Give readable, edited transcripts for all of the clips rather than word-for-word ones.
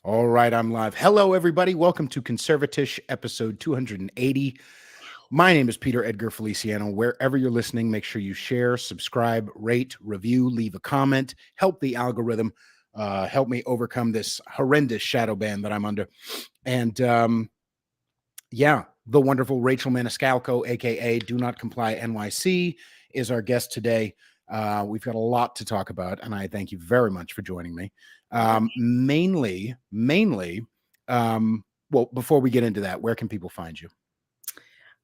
All right, I'm live. Hello, everybody. Welcome to CONSERVATISH, episode 280. My name is Peter Edgar Feliciano. Wherever you're listening, make sure you share, subscribe, rate, review, leave a comment, help the algorithm, help me overcome this horrendous shadow ban that I'm under. And the wonderful Rachel Maniscalco, aka Do Not Comply NYC, is our guest today. We've got a lot to talk about, and I thank you very much for joining me. Mainly, well, before we get into that, where can people find you?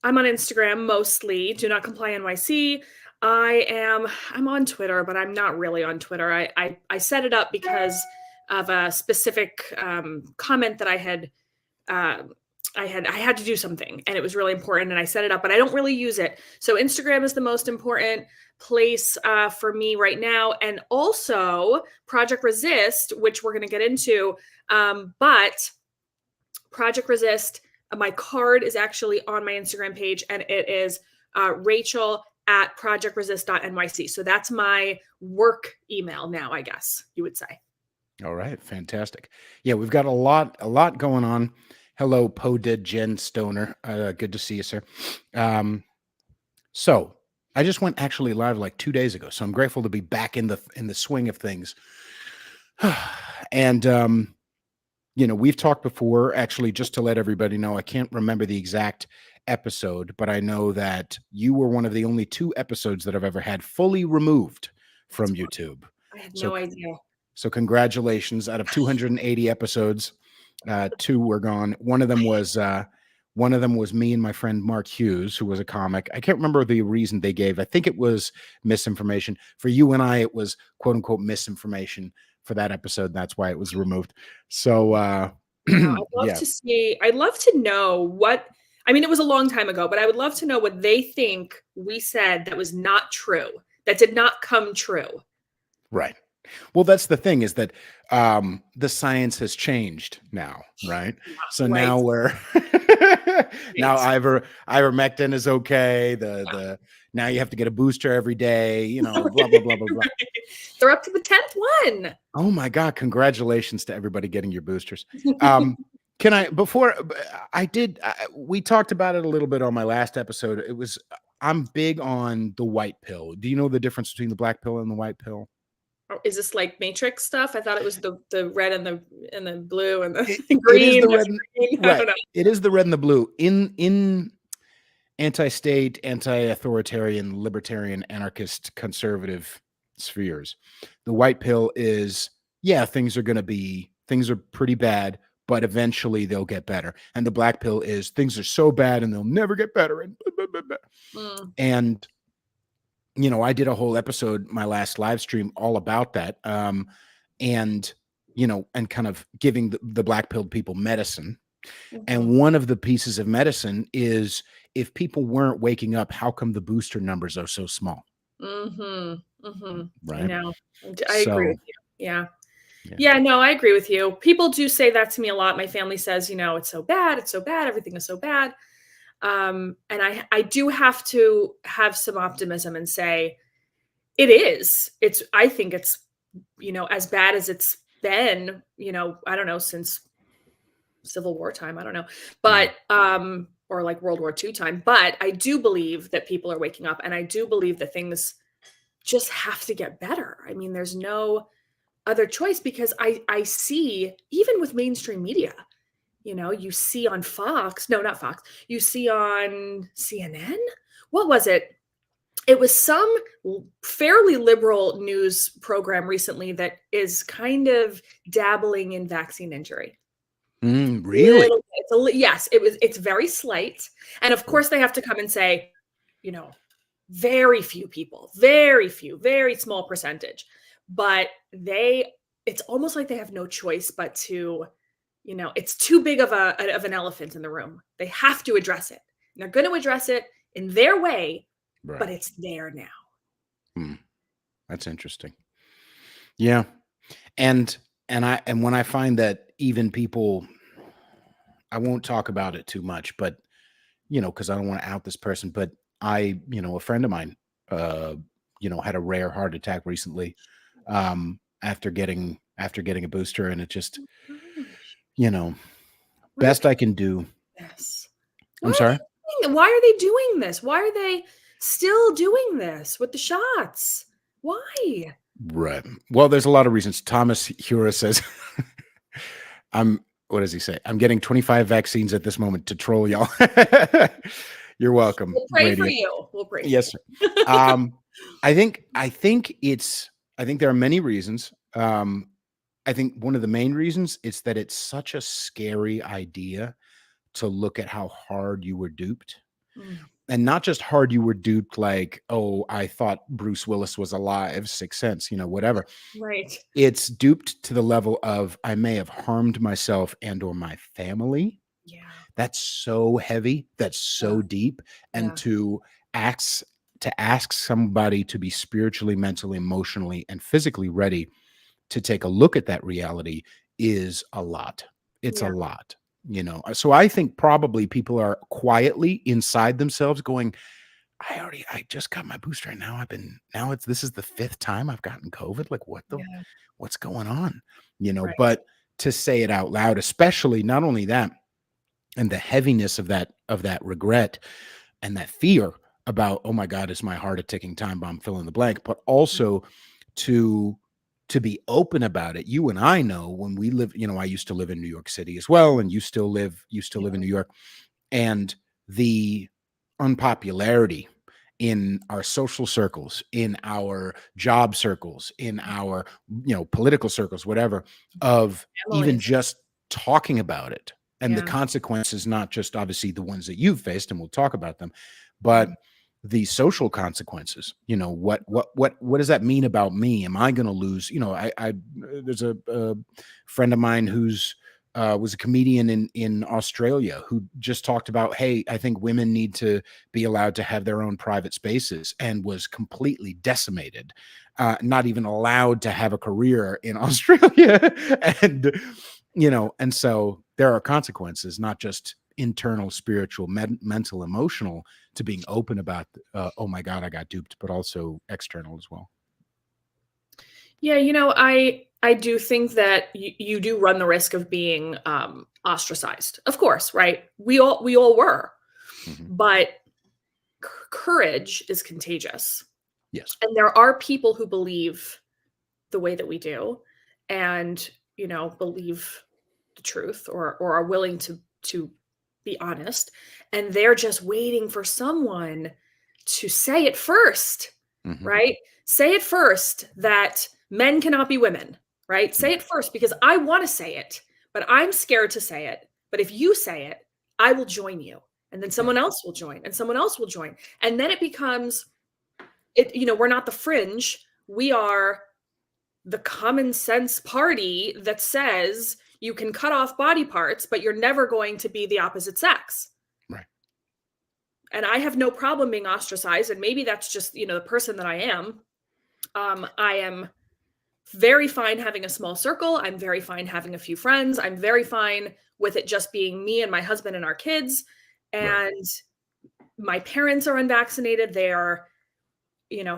I'm on Instagram mostly. Do Not Comply NYC. I'm on Twitter, but I'm not really on Twitter. I set it up because of a specific comment that I had to do something, and it was really important, and I set it up, but I don't really use it. So Instagram is the most important place for me right now, and also Project Resist, which we're going to get into. But Project Resist, my card is actually on my Instagram page, and it is Rachel at projectresist.nyc. So that's my work email now, I guess you would say. All right, fantastic. Yeah, we've got a lot going on. Hello, Dead Jen Stoner. Good to see you, sir. So I just went actually live like 2 days ago, so I'm grateful to be back in the swing of things. And we've talked before, actually, just to let everybody know, I can't remember the exact episode, but I know that you were one of the only 2 episodes that I've ever had fully removed from YouTube. I had no idea. So congratulations. Out of 280 episodes, 2 were gone. One of them was me and my friend Mark Hughes, who was a comic. I can't remember the reason they gave. I think it was misinformation. For you and I, it was quote unquote misinformation for that episode. That's why it was removed. So I'd love to see. I'd love to know what. I mean, it was a long time ago, but I would love to know what they think we said that was not true, that did not come true. Right. Well, that's the thing, is that the science has changed now, right? So right. Now we're now ivermectin is okay. The now you have to get a booster every day, blah blah blah blah blah. They're up to the 10th one. Oh my God, congratulations to everybody getting your boosters. We talked about it a little bit on my last episode. I'm big on the white pill. Do you know the difference between the black pill and the white pill? Is this like Matrix stuff? I thought it was the red and the blue and the green. It is the red, right? It is the red and the blue. In anti-state, anti-authoritarian, libertarian, anarchist, conservative spheres, the white pill is, things are pretty bad, but eventually they'll get better. And the black pill is, things are so bad and they'll never get better. And blah, blah, blah, blah. And I did a whole episode, my last live stream, all about that. And kind of giving the black pilled people medicine. Mm-hmm. And one of the pieces of medicine is, if people weren't waking up, how come the booster numbers are so small? Mm-hmm. Mm-hmm. Right. I know. I agree with you. Yeah. Yeah, no, I agree with you. People do say that to me a lot. My family says, it's so bad. It's so bad. Everything is so bad. And I do have to have some optimism and say it is. I think it's, as bad as it's been, I don't know, since Civil War time, I don't know, but, or like World War II time, but I do believe that people are waking up, and I do believe that things just have to get better. I mean, there's no other choice, because I see, even with mainstream media, you see on Fox, no, not Fox, you see on CNN. What was it? It was some fairly liberal news program recently that is kind of dabbling in vaccine injury. Really? Yes, it's very slight. And of course they have to come and say, very few people, very few, very small percentage, but it's almost like they have no choice but to, it's too big of an elephant in the room. They have to address it. And they're going to address it in their way, right, but it's there now. That's interesting. Yeah. And when I find that even people, I won't talk about it too much, but, because I don't want to out this person, but a friend of mine, had a rare heart attack recently, after getting a booster, and it just, best I can do. Yes. I'm sorry? Why are they doing this? Why are they still doing this with the shots? Why? Right. Well, there's a lot of reasons. Thomas Hura says, what does he say? I'm getting 25 vaccines at this moment to troll y'all. You're welcome. We'll pray for you. We'll pray. Yes, sir. I think there are many reasons. I think one of the main reasons is that it's such a scary idea to look at how hard you were duped. And not just hard you were duped like, oh, I thought Bruce Willis was alive, Sixth Sense, whatever. Right. It's duped to the level of I may have harmed myself and or my family. Yeah. That's so heavy. That's so deep. And to ask somebody to be spiritually, mentally, emotionally, and physically ready to take a look at that reality is a lot. It's a lot. So I think probably people are quietly inside themselves going, I just got my booster and this is the 5th time I've gotten COVID. Like what's going on? Right. But to say it out loud, especially not only that, and the heaviness of that regret and that fear about, oh my God, is my heart a ticking time bomb, fill in the blank, but also to be open about it. You and I know when we live, I used to live in New York City as well. And you still live in New York, and the unpopularity in our social circles, in our job circles, in our, political circles, whatever, of even just talking about it and the consequences, not just obviously the ones that you've faced, and we'll talk about them, but the social consequences. What does that mean about me? Am I going to lose? There's a friend of mine who's was a comedian in Australia who just talked about, hey, I think women need to be allowed to have their own private spaces, and was completely decimated, not even allowed to have a career in Australia. And so there are consequences, not just internal, spiritual, mental, emotional, to being open about, oh my God, I got duped, but also external as well. Yeah, I do think that you do run the risk of being ostracized. Of course, right? We all were. But courage is contagious. Yes. And there are people who believe the way that we do, and believe the truth, or are willing to be honest, and they're just waiting for someone to say it first. Right? Say it first that men cannot be women, right? Say it first because I want to say it, but I'm scared to say it. But if you say it, I will join you. And then someone else will join, and someone else will join. And then it becomes, we're not the fringe. We are the common sense party that says you can cut off body parts, but you're never going to be the opposite sex. Right. And I have no problem being ostracized. And maybe that's just, the person that I am. I am very fine having a small circle. I'm very fine having a few friends. I'm very fine with it just being me and my husband and our kids. And my parents are unvaccinated. They are,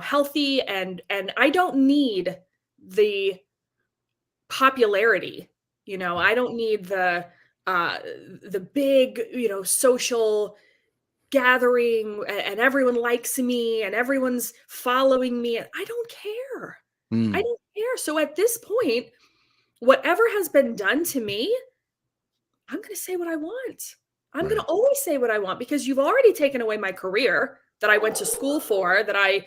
healthy. And I don't need the popularity. I don't need the big, social gathering, and everyone likes me and everyone's following me. And I don't care. I don't care. So at this point, whatever has been done to me, I'm going to say what I want. I'm going to always say what I want, because you've already taken away my career that I went to school for, that I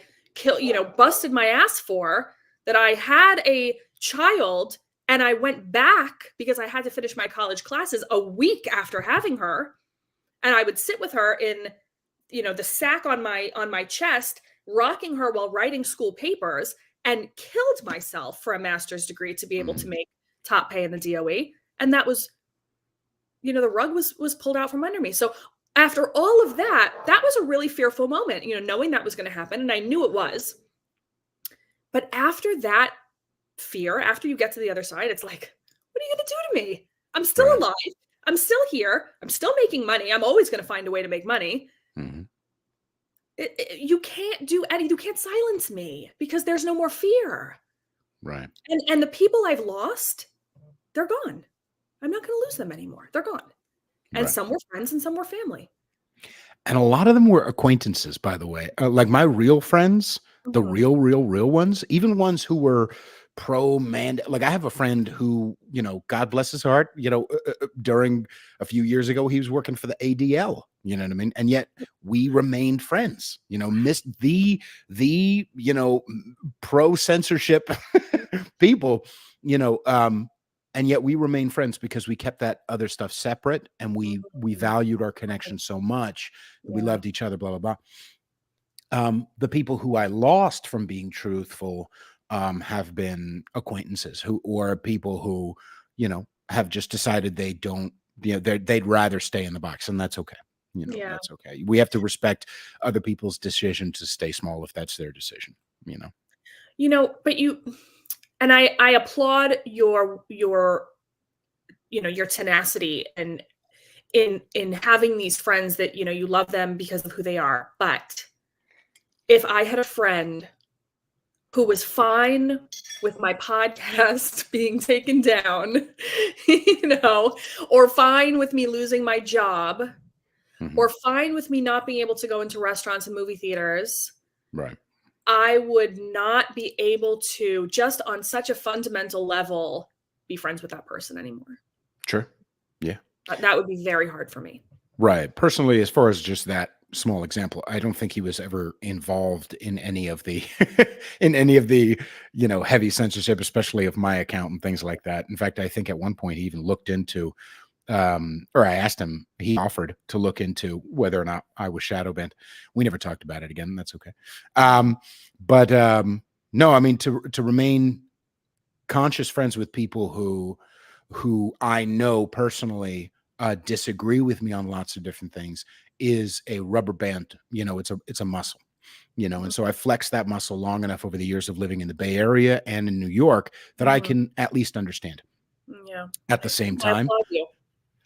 busted my ass for, that I had a child and I went back because I had to finish my college classes a week after having her. And I would sit with her in, the sack on my chest, rocking her while writing school papers, and killed myself for a master's degree to be able to make top pay in the DOE. And that was, the rug was pulled out from under me. So after all of that, that was a really fearful moment, knowing that was going to happen. And I knew it was. But after that fear, after you get to the other side, it's like, what are you going to do to me? I'm still alive. I'm still here. I'm still making money. I'm always going to find a way to make money. You can't do anything. You can't silence me because there's no more fear. Right. And the people I've lost, they're gone. I'm not going to lose them anymore. They're gone. And some were friends and some were family. And a lot of them were acquaintances, by the way. Like my real friends, the real ones, even ones who were pro-man. Like I have a friend who, God bless his heart, during a few years ago, he was working for the ADL, you know what I mean? And yet we remained friends, missed the pro-censorship people, and yet we remain friends because we kept that other stuff separate, and we valued our connection so much. We loved each other, blah, blah, blah. The people who I lost from being truthful have been acquaintances or people who, have just decided they don't, they'd rather stay in the box, and that's okay. That's okay. We have to respect other people's decision to stay small if that's their decision, But and I applaud your tenacity and in having these friends that, you love them because of who they are. But if I had a friend who was fine with my podcast being taken down, or fine with me losing my job, or fine with me not being able to go into restaurants and movie theaters, right, I would not be able to, just on such a fundamental level, be friends with that person anymore. Sure. Yeah. That would be very hard for me. Right. Personally, as far as just that small example, I don't think he was ever involved in any of the heavy censorship, especially of my account and things like that. In fact, I think at one point he even looked into or I asked him, he offered to look into whether or not I was shadow banned. We never talked about it again. That's okay. But no, I mean, to remain conscious friends with people who I know personally disagree with me on lots of different things is a rubber band. It's a muscle. And so I flexed that muscle long enough over the years of living in the Bay Area and in New York that I can at least understand. Yeah. At the same time,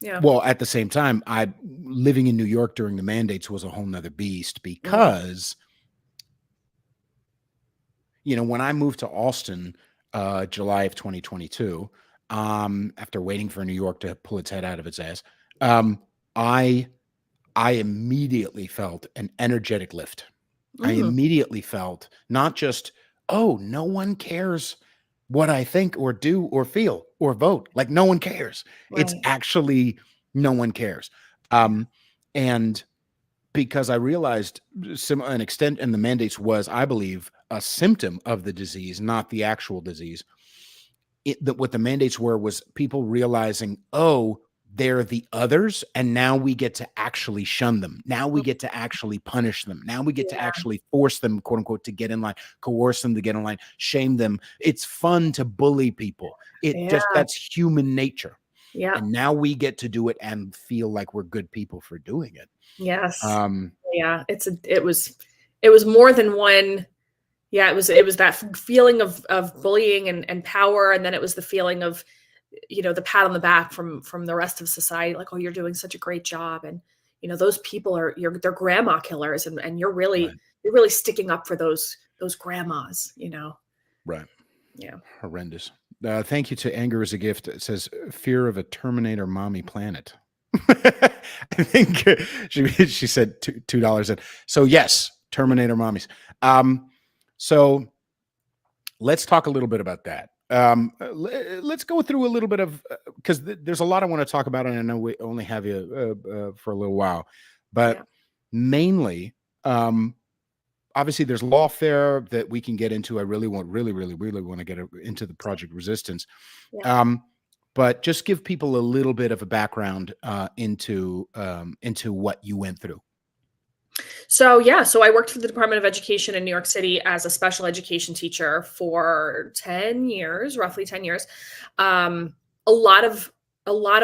yeah. Well, at the same time, living in New York during the mandates was a whole nother beast because, when I moved to Austin, July of 2022, after waiting for New York to pull its head out of its ass, I immediately felt an energetic lift. I immediately felt not just, oh, no one cares what I think or do or feel or vote. Like no one cares. Right. It's actually no one cares. And because I realized an extent in the mandates was, I believe, a symptom of the disease, not the actual disease. What the mandates were was people realizing, oh, they're the others, and now we get to actually shun them. Now we get to actually punish them. Now we get to actually force them, quote unquote, to get in line, coerce them to get in line, shame them. It's fun to bully people. That's human nature. Yeah. And now we get to do it and feel like we're good people for doing it. Yes. Yeah. It was more than one. Yeah. It was that feeling of bullying and power. And then it was the feeling of, the pat on the back from the rest of society, like, oh, you're doing such a great job. And, those people they're grandma killers and you're really sticking up for those grandmas, Right. Yeah. Horrendous. Thank you to Anger is a Gift. It says fear of a Terminator mommy planet. I think she said $2. So yes, Terminator mommies. So let's talk a little bit about that. Let's go through a little bit of, because there's a lot I want to talk about, and I know we only have you for a little while, but mainly, obviously there's lawfare that we can get into. I really want to get into the Project Resistance. But just give people a little bit of a background into what you went through. So I worked for the Department of Education in New York City as a special education teacher for 10 years, roughly 10 years. A lot of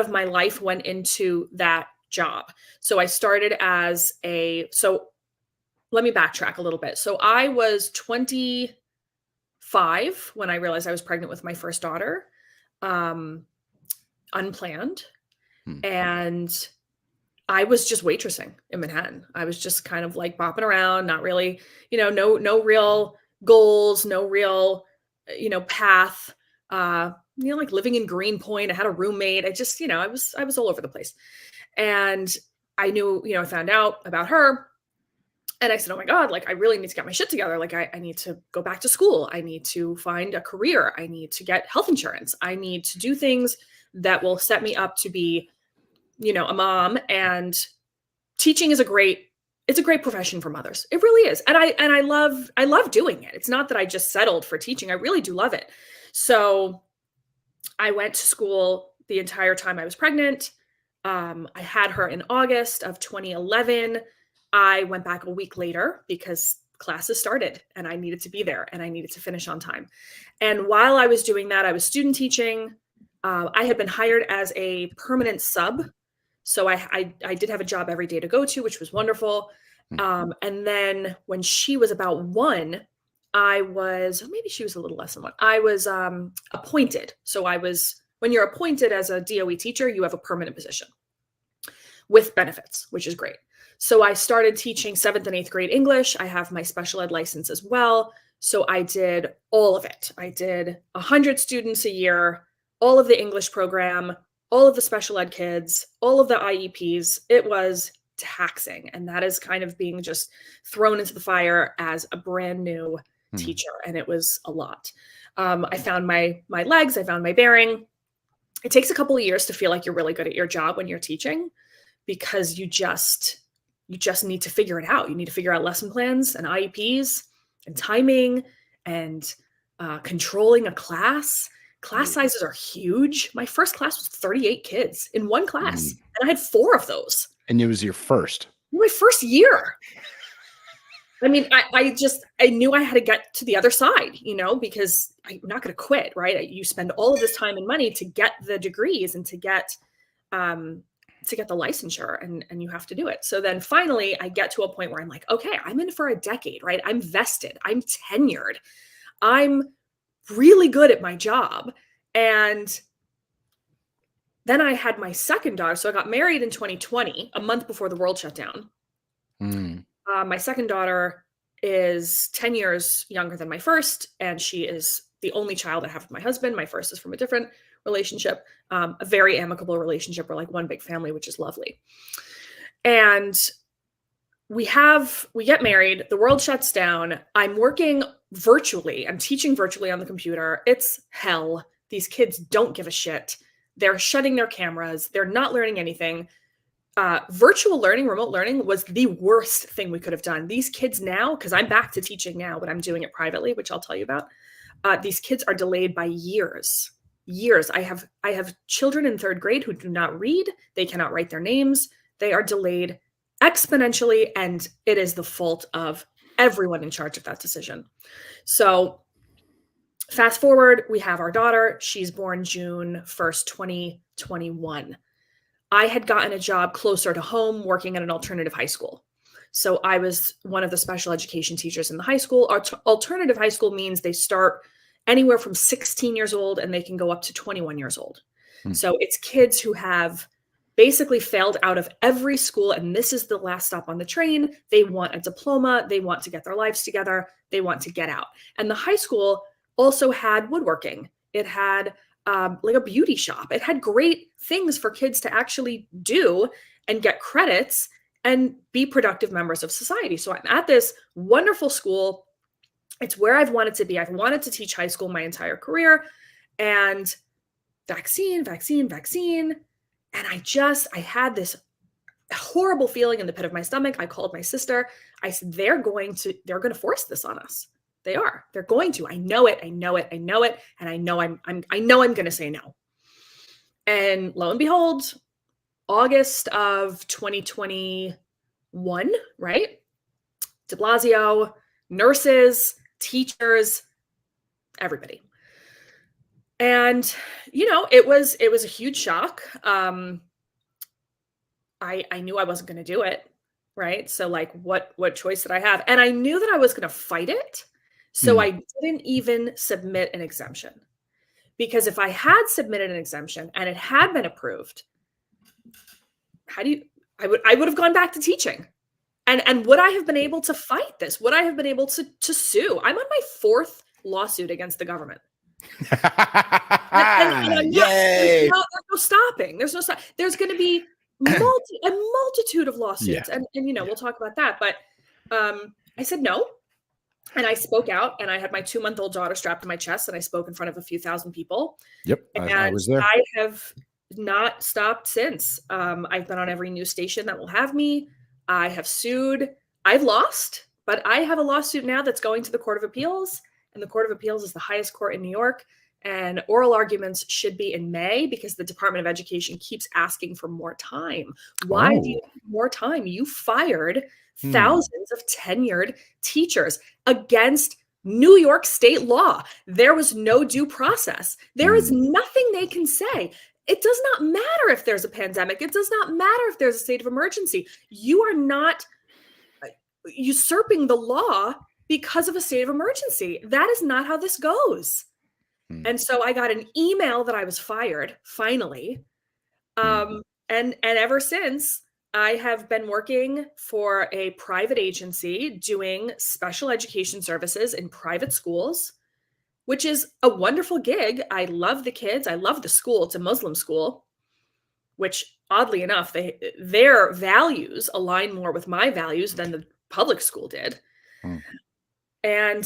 my life went into that job. So I started let me backtrack a little bit. So I was 25 when I realized I was pregnant with my first daughter, unplanned. And I was just waitressing in Manhattan. I was just kind of like bopping around, not really, no real goals, no real, path. like living in Greenpoint. I had a roommate. I just, I was all over the place. And I knew, I found out about her. And I said, oh my God, like, I really need to get my shit together. Like, I need to go back to school. I need to find a career. I need to get health insurance. I need to do things that will set me up to be, a mom. And teaching is it's a great profession for mothers. It really is. And I love doing it. It's not that I just settled for teaching. I really do love it. So I went to school the entire time I was pregnant. I had her in August of 2011. I went back a week later because classes started and I needed to be there and I needed to finish on time. And while I was doing that, I was student teaching. I had been hired as a permanent sub. So I did have a job every day to go to, which was wonderful. And then when she was about 1, maybe she was a little less than 1. I was appointed. So when you're appointed as a DOE teacher, you have a permanent position with benefits, which is great. So I started teaching 7th and 8th grade English. I have my special ed license as well. So I did all of it. I did 100 students a year, all of the English program, all of the special ed kids, all of the IEPs. It was taxing. And that is kind of being just thrown into the fire as a brand new teacher. And it was a lot. I found my legs. I found my bearing. It takes a couple of years to feel like you're really good at your job when you're teaching, because you just need to figure it out. You need to figure out lesson plans and IEPs and timing and controlling a class. Class sizes are huge. My first class was 38 kids in one class, and I had 4 of those. And it was your first? My first year. I mean, I knew I had to get to the other side, because I'm not going to quit, right? You spend all of this time and money to get the degrees and to get the licensure, and you have to do it. So then finally I get to a point where I'm like, okay, I'm in for a decade, right? I'm vested. I'm tenured. I'm really good at my job. And then I had my second daughter. So I got married in 2020, a month before the world shut down. My second daughter is 10 years younger than my first, and she is the only child I have with my husband. My first is from a different relationship, a very amicable relationship. We're like one big family, which is lovely. And we get married, the world shuts down. I'm working virtually. I'm teaching virtually on the computer. It's hell. These kids don't give a shit. They're shutting their cameras. They're not learning anything. Virtual learning, remote learning was the worst thing we could have done. These kids now, because I'm back to teaching now, but I'm doing it privately, which I'll tell you about. These kids are delayed by years. I have children in 3rd grade who do not read. They cannot write their names. They are delayed exponentially, and it is the fault of everyone in charge of that decision. So fast forward, we have our daughter. She's born June 1st, 2021. I had gotten a job closer to home working at an alternative high school. So I was one of the special education teachers in the high school. Alternative high school means they start anywhere from 16 years old and they can go up to 21 years old. So it's kids who have basically failed out of every school, and this is the last stop on the train. They want a diploma. They want to get their lives together. They want to get out. And the high school also had woodworking. It had like a beauty shop. It had great things for kids to actually do and get credits and be productive members of society. So I'm at this wonderful school. It's where I've wanted to be. I've wanted to teach high school my entire career, and vaccine. And I had this horrible feeling in the pit of my stomach. I called my sister. I said, they're going to force this on us. They're going to. I know it. And I know I'm going to say no. And lo and behold, August of 2021, right? De Blasio, nurses, teachers, everybody. And, it was a huge shock. I knew I wasn't going to do it. Right. So like, what choice did I have? And I knew that I was going to fight it. So I didn't even submit an exemption, because if I had submitted an exemption and it had been approved, I would have gone back to teaching. And would I have been able to fight this? Would I have been able to sue? I'm on my 4th lawsuit against the government. I'm not, Yay! there's no stopping. There's going to be a multitude of lawsuits, and we'll talk about that. But I said no, and I spoke out, and I had my 2-month-old daughter strapped to my chest, and I spoke in front of a few thousand people. Yep, and I was there. I have not stopped since. I've been on every news station that will have me. I have sued. I've lost, but I have a lawsuit now that's going to the Court of Appeals, and the Court of Appeals is the highest court in New York. And oral arguments should be in May because the Department of Education keeps asking for more time. Why do you need more time? You fired thousands of tenured teachers against New York state law. There was no due process. There is nothing they can say. It does not matter if there's a pandemic. It does not matter if there's a state of emergency. You are not usurping the law because of a state of emergency. That is not how this goes. And so I got an email that I was fired, finally. And ever since, I have been working for a private agency doing special education services in private schools, which is a wonderful gig. I love the kids. I love the school. It's a Muslim school, which oddly enough, their values align more with my values than the public school did. And,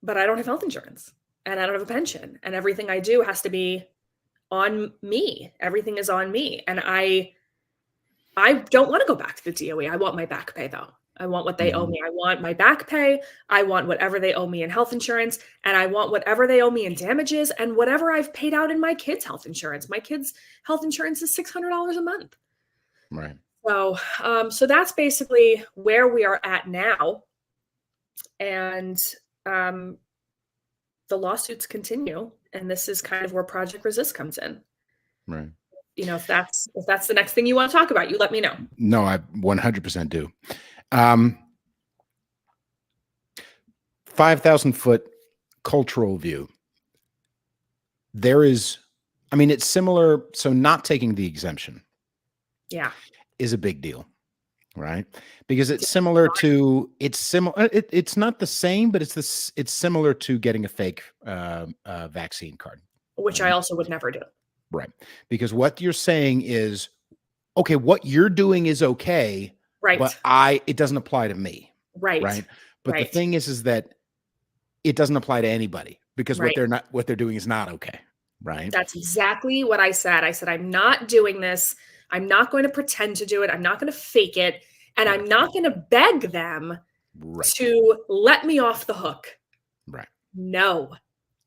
but I don't have health insurance, and I don't have a pension, and everything I do has to be on me. Everything is on me. And I don't want to go back to the DOE. I want my back pay though. I want what they owe me. I want my back pay. I want whatever they owe me in health insurance, and I want whatever they owe me in damages, and whatever I've paid out in my kids' health insurance. My kids' health insurance is $600 a month. Right. So that's basically where we are at now. And the lawsuits continue, and this is kind of where Project Resist comes in. Right. If that's the next thing you want to talk about, you let me know. No, I 100% do. 5,000-foot cultural view. There is, it's similar. So not taking the exemption, is a big deal. Right. Because it's similar to, it's not the same, but it's similar to getting a fake vaccine card. Which I also would never do. Right. Because what you're saying is, okay, what you're doing is okay. Right. But it doesn't apply to me. Right. Right. But the thing is that it doesn't apply to anybody, because what they're doing is not okay. Right. That's exactly what I said. I said, I'm not doing this. I'm not going to pretend to do it. I'm not going to fake it. And I'm not going to beg them to let me off the hook. Right. No.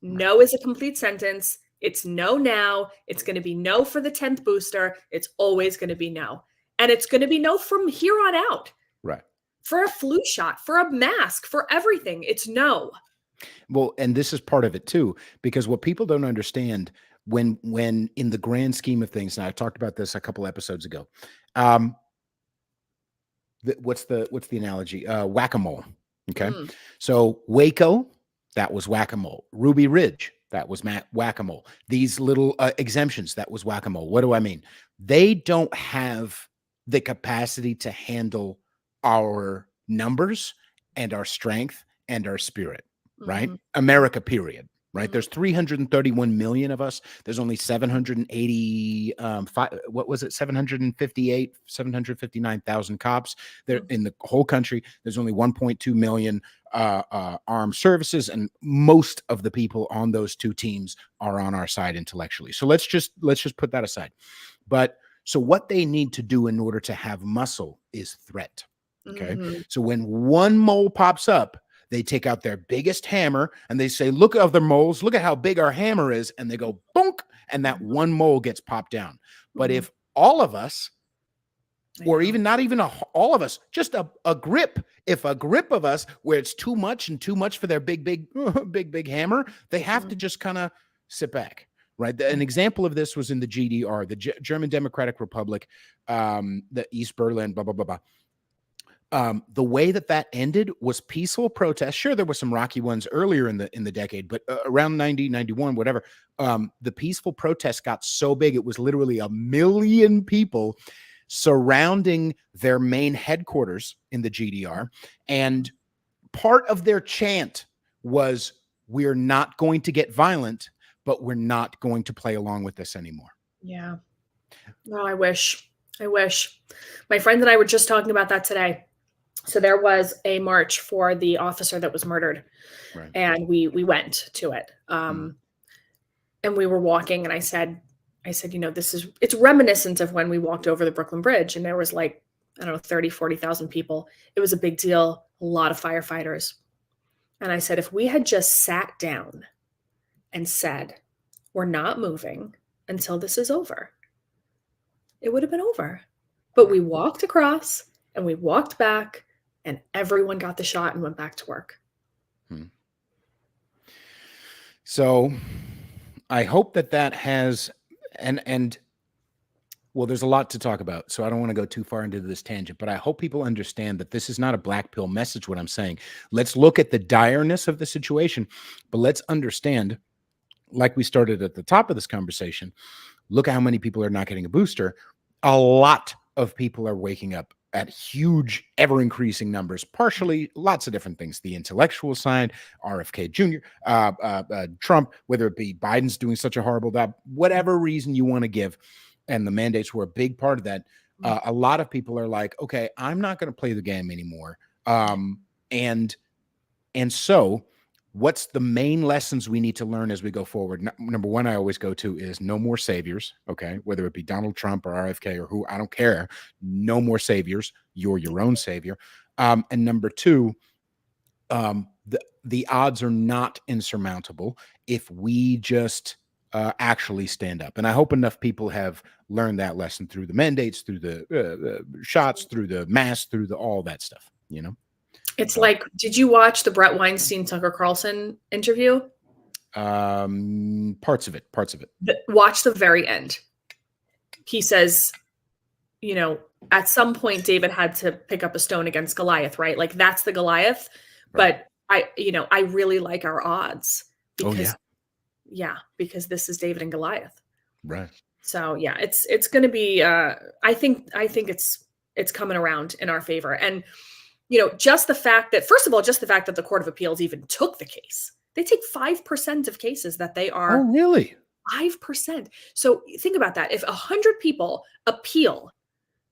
No is a complete sentence. It's no now. It's going to be no for the 10th booster. It's always going to be no. And it's going to be no from here on out. Right. For a flu shot, for a mask, for everything. It's no. Well, and this is part of it too, because what people don't understand when in the grand scheme of things, and I talked about this a couple episodes ago, what's the analogy? Whack-a-mole. Okay. So Waco, that was whack-a-mole. Ruby Ridge, that was whack-a-mole. These little exemptions, that was whack-a-mole. What do I mean? They don't have the capacity to handle our numbers and our strength and our spirit, right? America, period. Right. There's 331 million of us. There's only 759,000 cops there in the whole country. There's only 1.2 million armed services, and most of the people on those two teams are on our side intellectually. So let's just put that aside. But so what they need to do in order to have muscle is threat. Okay. So when one mole pops up, they take out their biggest hammer and they say, look, other moles, look at how big our hammer is. And they go, bonk, and that one mole gets popped down. But if all of us, or even not even all of us, just a grip, if a grip of us where it's too much for their big hammer, they have to just kind of sit back. Right. An example of this was in the GDR, the German Democratic Republic, the East Berlin, blah, blah, blah, blah. The way that ended was peaceful protest. Sure, there were some rocky ones earlier in the decade, but around 90, 91, whatever, the peaceful protest got so big, it was literally 1 million people surrounding their main headquarters in the GDR. And part of their chant was, we're not going to get violent, but we're not going to play along with this anymore. Yeah. Oh, I wish. My friend and I were just talking about that today. So there was a march for the officer that was murdered, right. And we went to it. And we were walking, and I said, it's reminiscent of when we walked over the Brooklyn Bridge, and there was like, I don't know, 30, 40,000 people. It was a big deal, a lot of firefighters. And I said, if we had just sat down and said, we're not moving until this is over, it would have been over. But we walked across and we walked back, and everyone got the shot and went back to work. So I hope that has, and well, there's a lot to talk about, so I don't want to go too far into this tangent, but I hope people understand that this is not a black pill message, what I'm saying. Let's look at the direness of the situation, but let's understand, like we started at the top of this conversation, look at how many people are not getting a booster. A lot of people are waking up at huge, ever-increasing numbers, partially lots of different things. The intellectual side, RFK Jr., Trump, whether it be Biden's doing such a horrible job, whatever reason you want to give, and the mandates were a big part of that. A lot of people are like, okay, I'm not going to play the game anymore. And so what's the main lessons we need to learn as we go forward? Number one, I always go to is no more saviors. Okay. Whether it be Donald Trump or RFK or who, I don't care. No more saviors. You're your own savior. And number two, the odds are not insurmountable if we just actually stand up. And I hope enough people have learned that lesson through the mandates, through the shots, through the masks, through all that stuff, you know? It's like, did you watch the Brett Weinstein Tucker Carlson interview? Parts of it. Watch the very end. He says, at some point David had to pick up a stone against Goliath, right? Like that's the Goliath. Right. But I really like our odds because because this is David and Goliath. Right. So yeah, it's going to be, I think it's coming around in our favor. And just the fact that, first of all, just the fact that the Court of Appeals even took the case. They take 5% of cases that they are. Oh, really? 5%. So think about that. If 100 people appeal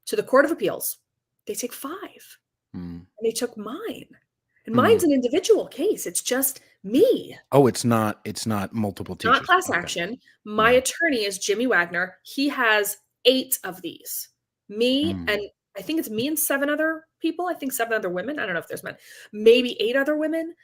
to the Court of Appeals, they take 5. And they took mine. And mine's an individual case. It's just me. Oh, it's not multiple teachers. Not class action. My attorney is Jimmy Wagner. He has 8 of these. Me and I think it's me and 7 other people. I think 7 other women. I don't know if there's men. Maybe 8 other women.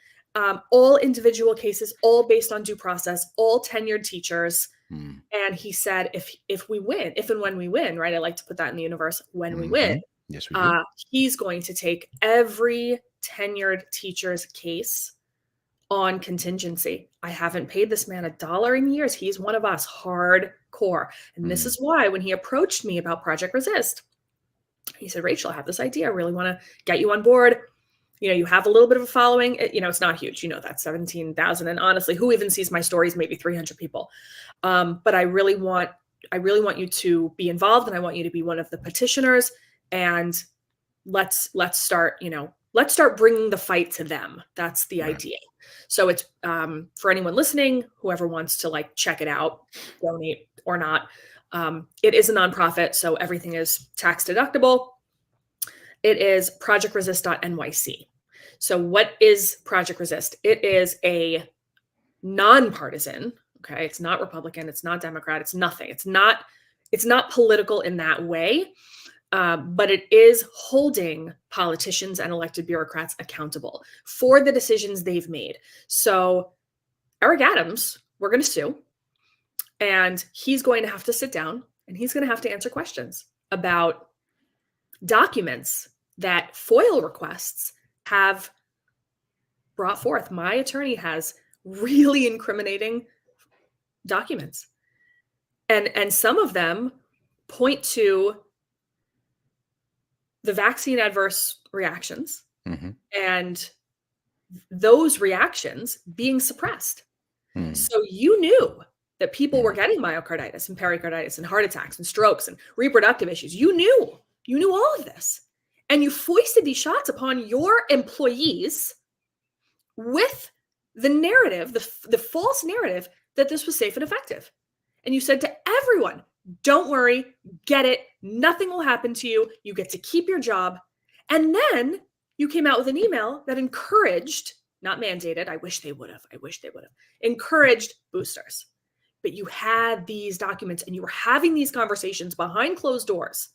All individual cases, all based on due process, all tenured teachers. And he said, if we win, if and when we win, right? I like to put that in the universe. When we win, yes, we do. He's going to take every tenured teacher's case on contingency. I haven't paid this man $1 in years. He's one of us, hardcore. And this is why when he approached me about Project Resist, he said, Rachel, I have this idea. I really want to get you on board. You have a little bit of a following. It's not huge. That 17,000. And honestly, who even sees my stories? Maybe 300 people. But I really want you to be involved, and I want you to be one of the petitioners. And let's start bringing the fight to them. That's the idea. So it's for anyone listening, whoever wants to check it out, donate or not. It is a nonprofit, so everything is tax deductible. It is projectresist.nyc. So what is Project Resist? It is a nonpartisan, okay? It's not Republican, it's not Democrat, it's nothing. It's not political in that way, but it is holding politicians and elected bureaucrats accountable for the decisions they've made. So Eric Adams, we're going to sue. And he's going to have to sit down and he's going to have to answer questions about documents that FOIL requests have brought forth. My attorney has really incriminating documents. And some of them point to the vaccine adverse reactions and those reactions being suppressed. So you knew that people were getting myocarditis and pericarditis and heart attacks and strokes and reproductive issues. You knew all of this. And you foisted these shots upon your employees with the narrative, the false narrative that this was safe and effective. And you said to everyone, don't worry, get it. Nothing will happen to you. You get to keep your job. And then you came out with an email that encouraged, not mandated, I wish they would have, encouraged boosters. But you had these documents and you were having these conversations behind closed doors.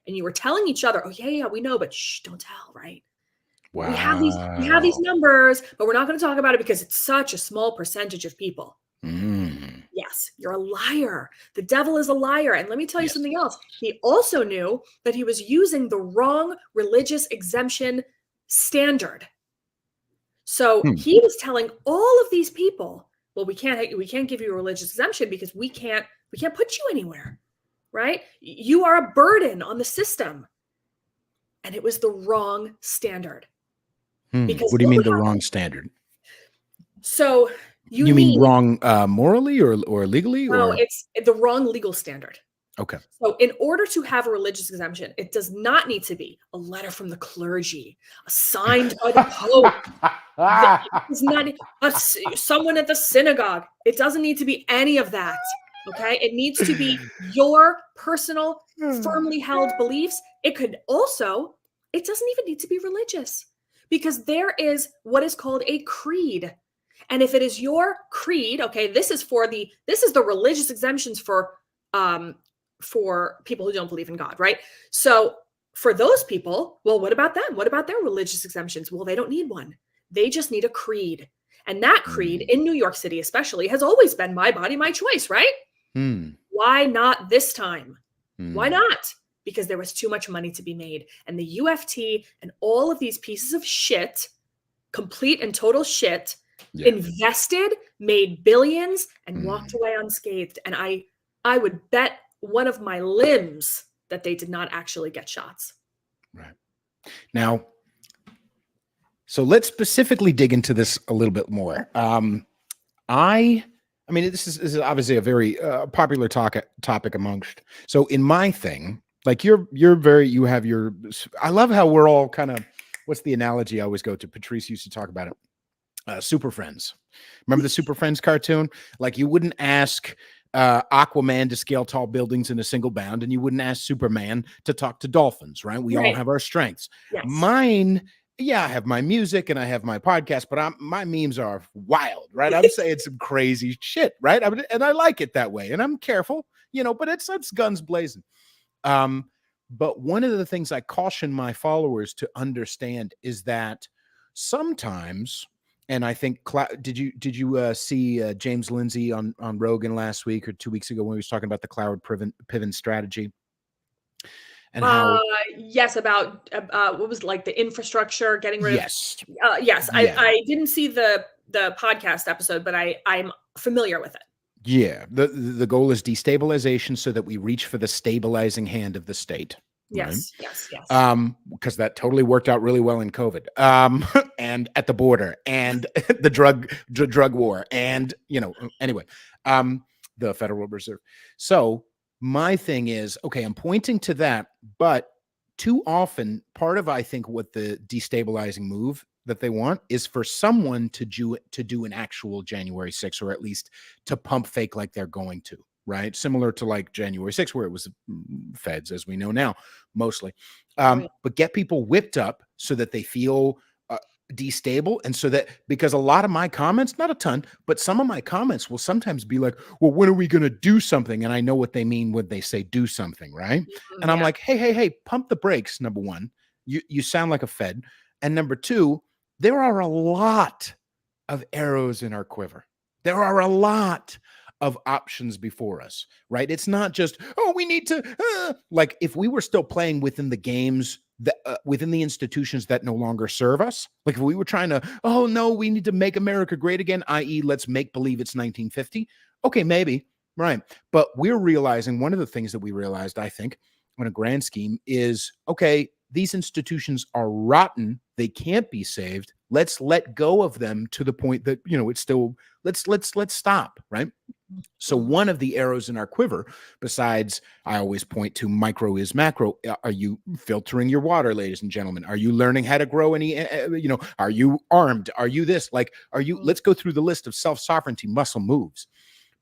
And you were telling each other, oh, yeah, we know, but shh, don't tell, right? Wow. We have these numbers, but we're not going to talk about it because it's such a small percentage of people. Yes, you're a liar. The devil is a liar. And let me tell you something else. He also knew that he was using the wrong religious exemption standard. So he was telling all of these people, well, we can't give you a religious exemption because we can't put you anywhere, right? You are a burden on the system. And it was the wrong standard. Because what do you mean the wrong standard? So you mean wrong morally or legally? No, it's the wrong legal standard. Okay. So in order to have a religious exemption, it does not need to be a letter from the clergy, signed by the Pope. It's not someone at the synagogue. It doesn't need to be any of that. Okay. It needs to be your personal, firmly held beliefs. It doesn't even need to be religious, because there is what is called a creed. And if it is your creed, okay, this is the religious exemptions for people who don't believe in God, right? So for those people, well, what about them? What about their religious exemptions? Well, they don't need one. They just need a creed. And that creed in New York City especially has always been my body, my choice, right? Why not this time? Why not? Because there was too much money to be made. And the UFT and all of these pieces of shit, complete and total shit, invested, made billions, and walked away unscathed. And I would bet one of my limbs that they did not actually get shots. Right. Now, so let's specifically dig into this a little bit more. I mean, this is obviously a very popular topic amongst. So in my thing, like I love how we're all kind of, what's the analogy I always go to? Patrice used to talk about it. Super Friends. Remember the Super Friends cartoon? Like you wouldn't ask Aquaman to scale tall buildings in a single bound, and you wouldn't ask Superman to talk to dolphins, right? We all have our strengths. Yes. Mine, I have my music and I have my podcast, but my memes are wild, right? I'm saying some crazy shit, right? And I like it that way, and I'm careful, but it's guns blazing. But one of the things I caution my followers to understand is that sometimes, and I think, did you see James Lindsay on Rogan last week or 2 weeks ago when he was talking about the cloud pivot strategy? And how about what was like the infrastructure, getting rid of yes. I didn't see the podcast episode, but I'm familiar with it. Yeah, the goal is destabilization so that we reach for the stabilizing hand of the state. Yes, right? Yes. Because that totally worked out really well in COVID, and at the border, and the drug war, and anyway, the Federal Reserve. So my thing is, okay, I'm pointing to that, but too often, part of I think what the destabilizing move that they want is for someone to do an actual January 6th, or at least to pump fake like they're going to, right? Similar to like January 6th, where it was feds, as we know now, mostly. But get people whipped up so that they feel destable. And so that, because a lot of my comments, not a ton, but some of my comments will sometimes be like, well, when are we going to do something? And I know what they mean when they say do something, right? And I'm like, hey, pump the brakes. Number one, you sound like a fed. And number two, there are a lot of arrows in our quiver. There are a lot of options before us, right? It's not just, we need to, like if we were still playing within the games, within the institutions that no longer serve us, like if we were trying to, we need to make America great again, i.e. let's make believe it's 1950. Okay, maybe, right. But we're realizing, one of the things that we realized, I think, on a grand scheme is, okay, these institutions are rotten. They can't be saved. Let's let go of them to the point that, it's still, let's stop. Right. So one of the arrows in our quiver, besides, I always point to micro is macro. Are you filtering your water, ladies and gentlemen? Are you learning how to grow any, are you armed? Are you this? Like, are you, let's go through the list of self-sovereignty muscle moves.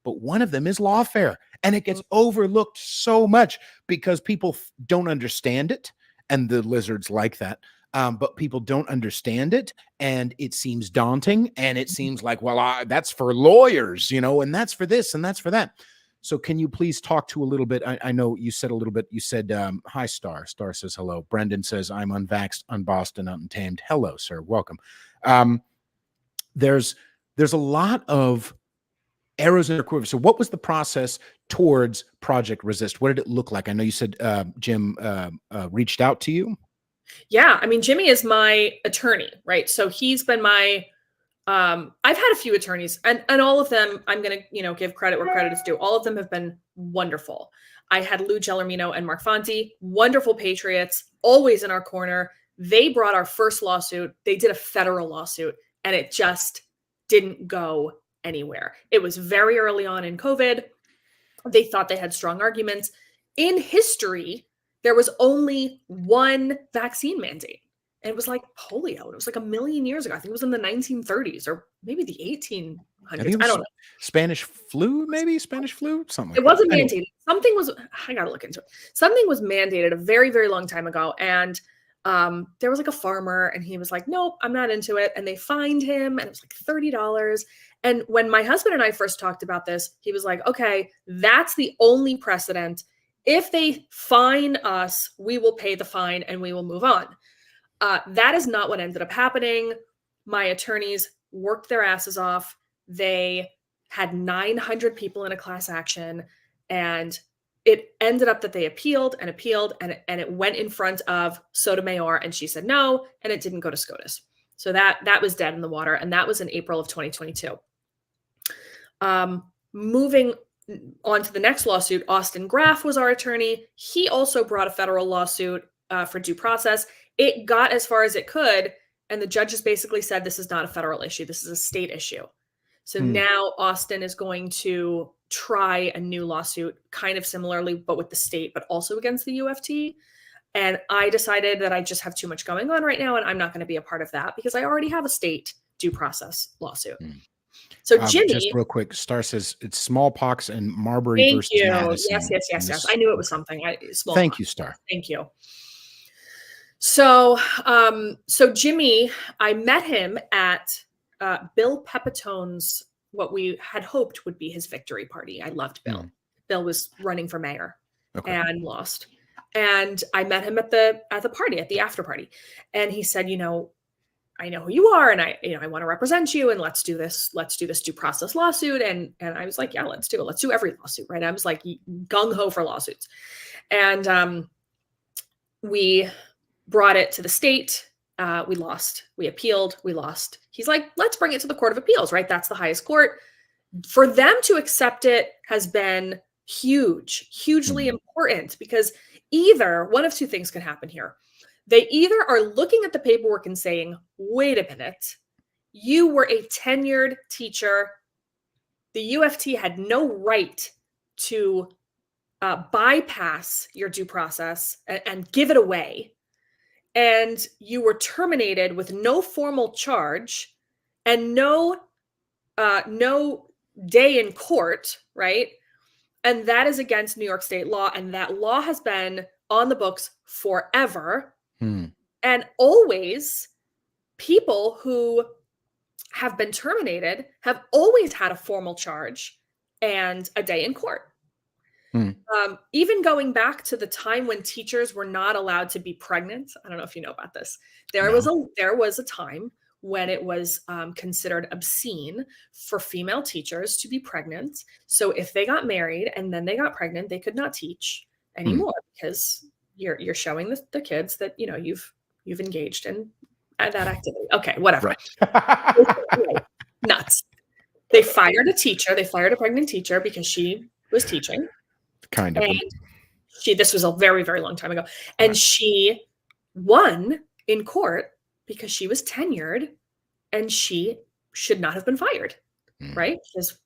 But one of them is lawfare. And it gets overlooked so much because people don't understand it. And the lizards like that. But people don't understand it, and it seems daunting, and it seems like, well, that's for lawyers, and that's for this, and that's for that. So can you please talk to a little bit? I know you said a little bit. You said, hi, Star. Star says hello. Brendan says, I'm unvaxxed, unbossed, and untamed. Hello, sir. Welcome. There's a lot of arrows in our quiver. So what was the process towards Project Resist? What did it look like? I know you said Jim reached out to you. Yeah. I mean, Jimmy is my attorney, right? So he's been my, I've had a few attorneys and all of them, I'm going to, give credit where credit is due. All of them have been wonderful. I had Lou Gellermino and Mark Fonte, wonderful patriots, always in our corner. They brought our first lawsuit. They did a federal lawsuit and it just didn't go anywhere. It was very early on in COVID. They thought they had strong arguments. In history, there was only one vaccine mandate. And it was like polio. It was like a million years ago. I think it was in the 1930s or maybe the 1800s. I don't know. Spanish flu, maybe? Spanish flu? Something like it wasn't mandated. Something was, I got to look into it. Something was mandated a very, very long time ago. And there was like a farmer and he was like, nope, I'm not into it. And they fined him and it was like $30. And when my husband and I first talked about this, he was like, okay, that's the only precedent. If they fine us, we will pay the fine and we will move on. That is not what ended up happening. My attorneys worked their asses off. They had 900 people in a class action, and it ended up that they appealed and it went in front of Sotomayor, and she said no, and it didn't go to SCOTUS. So that was dead in the water, and that was in April of 2022. Moving on to the next lawsuit, Austin Graff was our attorney. He also brought a federal lawsuit for due process. It got as far as it could, and the judges basically said this is not a federal issue. This is a state issue. So now Austin is going to try a new lawsuit, kind of similarly, but with the state, but also against the UFT. And I decided that I just have too much going on right now, and I'm not going to be a part of that because I already have a state due process lawsuit. So Jimmy, just real quick, Star says it's smallpox and Marbury versus Madison. Yes. I knew it was something. Thank you, Star. Thank you. So, Jimmy, I met him at Bill Pepitone's, what we had hoped would be his victory party. I loved Bill. Bill was running for mayor and lost. And I met him at the party, at the after party. And he said, I know who you are, and I want to represent you, and let's do this due process lawsuit. And I was like, yeah, let's do it. Let's do every lawsuit, right? I was like gung-ho for lawsuits. And we brought it to the state. We lost. We appealed. We lost. He's like, let's bring it to the Court of Appeals, right? That's the highest court. For them to accept it has been hugely important, because either one of two things can happen here. They either are looking at the paperwork and saying, wait a minute, you were a tenured teacher. The UFT had no right to bypass your due process and give it away. And you were terminated with no formal charge and no day in court, right? And that is against New York state law. And that law has been on the books forever. And always, people who have been terminated have always had a formal charge and a day in court. Even going back to the time when teachers were not allowed to be pregnant. I don't know if you know about this. There was a time when it was considered obscene for female teachers to be pregnant. So if they got married and then they got pregnant, they could not teach anymore because you're showing the kids that you've engaged in that activity. Okay, whatever. Right. Nuts. They fired a teacher. They fired a pregnant teacher because she was teaching. Kind of. And this was a very, very long time ago. And she won in court because she was tenured and she should not have been fired, right? Because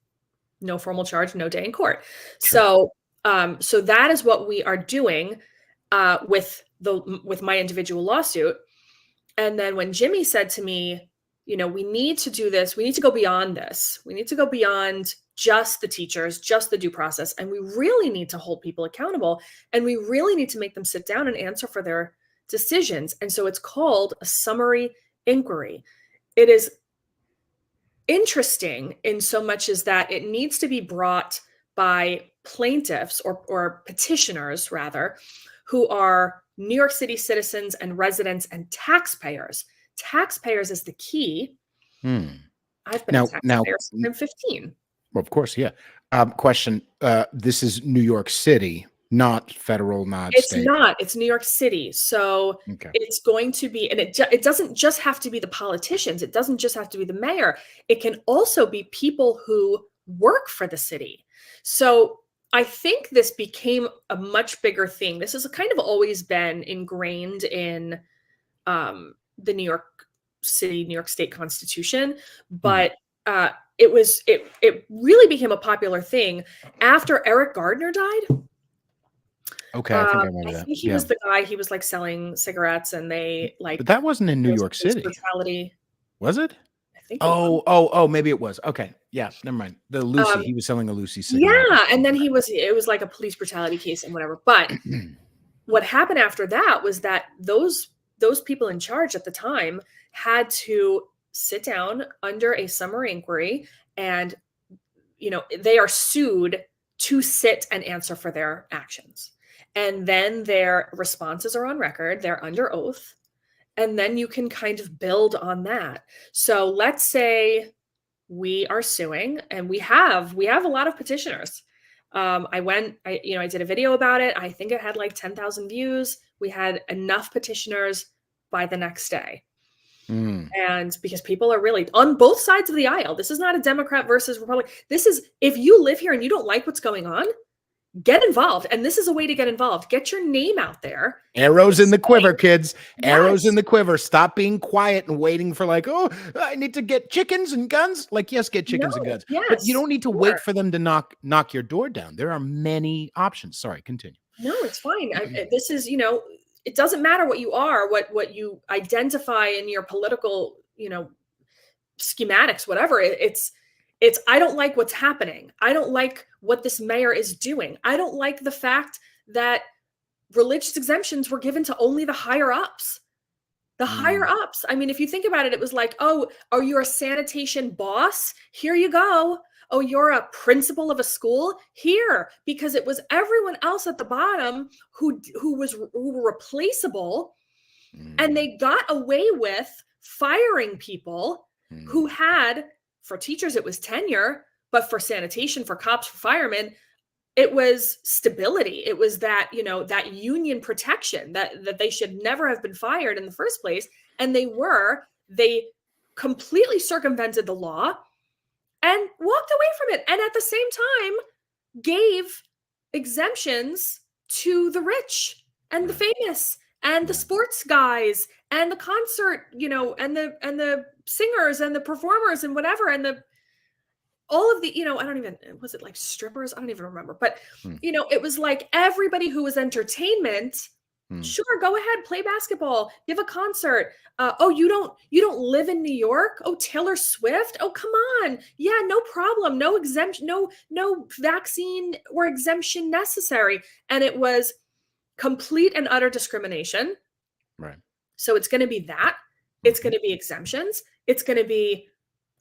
no formal charge, no day in court. Sure. So that is what we are doing with my individual lawsuit. And then when Jimmy said to me, we need to do this, we need to go beyond this. We need to go beyond just the teachers, just the due process. And we really need to hold people accountable. And we really need to make them sit down and answer for their decisions. And so it's called a summary inquiry. It is interesting in so much as that it needs to be brought by plaintiffs or petitioners, rather, who are New York City citizens and residents and taxpayers. Taxpayers is the key. I've been a taxpayer since I'm 15. Well, of course, yeah. Question: this is New York City, not federal, not it's state. Not. It's New York City. So it's going to be, and it doesn't just have to be the politicians. It doesn't just have to be the mayor. It can also be people who work for the city. So I think this became a much bigger thing. This has kind of always been ingrained in the New York City, New York State Constitution, but it really became a popular thing after Eric Gardner died. Okay, I think I remember that. He was the guy. He was like selling cigarettes, and they like. But that wasn't in New York City. Brutality. Was it? I think. Oh, maybe it was. Okay, yeah, never mind. The Lucy. He was selling a Lucy cigarette. Yeah, and then it was like a police brutality case and whatever. But what happened after that was that those people in charge at the time had to sit down under a summary inquiry, and they are sued to sit and answer for their actions. And then their responses are on record, they're under oath, and then you can kind of build on that. So let's say we are suing, and we have a lot of petitioners. I did a video about it. I think it had like 10,000 views. We had enough petitioners by the next day. And because people are really on both sides of the aisle. This is not a Democrat versus Republican. This is, if you live here and you don't like what's going on, get involved. And this is a way to get involved. Get your name out there. Arrows in the quiver, kids. Yes. Arrows in the quiver. Stop being quiet and waiting for like, oh, I need to get chickens and guns. Like, yes, get chickens and guns. Yes, but you don't need to wait for them to knock your door down. There are many options. Sorry, continue. No, it's fine. This is, it doesn't matter what you are, what you identify in your political, schematics, whatever. It's I don't like what's happening. I don't like what this mayor is doing. I don't like the fact that religious exemptions were given to only the higher ups. The higher ups. I mean, if you think about it, it was like, oh, are you a sanitation boss? Here you go. Oh, you're a principal of a school? Here, because it was everyone else at the bottom who were replaceable, and they got away with firing people who had, for teachers, it was tenure, but for sanitation, for cops, for firemen, it was stability. It was that, that union protection that they should never have been fired in the first place. And they completely circumvented the law and walked away from it. And at the same time, gave exemptions to the rich and the famous and the sports guys and the concert, and the singers and the performers and whatever, and all of the, was it like strippers? I don't even remember. But, it was like everybody who was entertainment. Sure, go ahead, play basketball, give a concert. Oh, you don't live in New York? Oh, Taylor Swift? Oh, come on. Yeah, no problem. No exemption, no vaccine or exemption necessary. And it was complete and utter discrimination. Right. So it's going to be that. It's going to be exemptions. It's going to be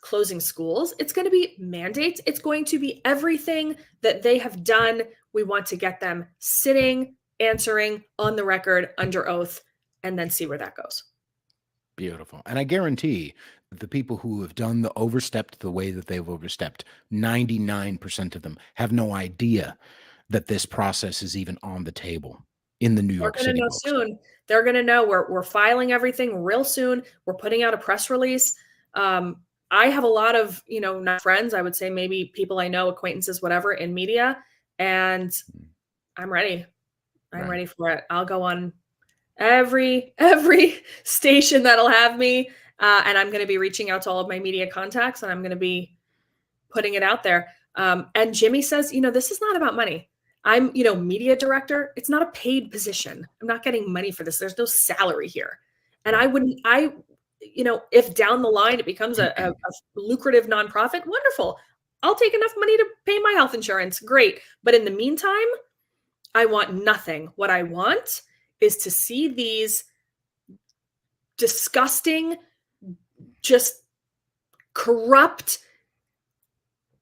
closing schools. It's going to be mandates. It's going to be everything that they have done. We want to get them sitting, answering on the record under oath, and then see where that goes. Beautiful. And I guarantee the people who have done the overstepped the way that they've overstepped, 99% of them have no idea that this process is even on the table in the New York City books. Soon. They're going to know. We're filing everything real soon. We're putting out a press release. I have a lot of, not friends, I would say maybe people I know, acquaintances, whatever, in media, and I'm ready. I'm ready for it. I'll go on every station that'll have me, and I'm going to be reaching out to all of my media contacts, and I'm going to be putting it out there. And Jimmy says, this is not about money. I'm, media director. It's not a paid position. I'm not getting money for this. There's no salary here. And if down the line it becomes a lucrative nonprofit, wonderful. I'll take enough money to pay my health insurance. Great. But in the meantime, I want nothing. What I want is to see these disgusting, just corrupt.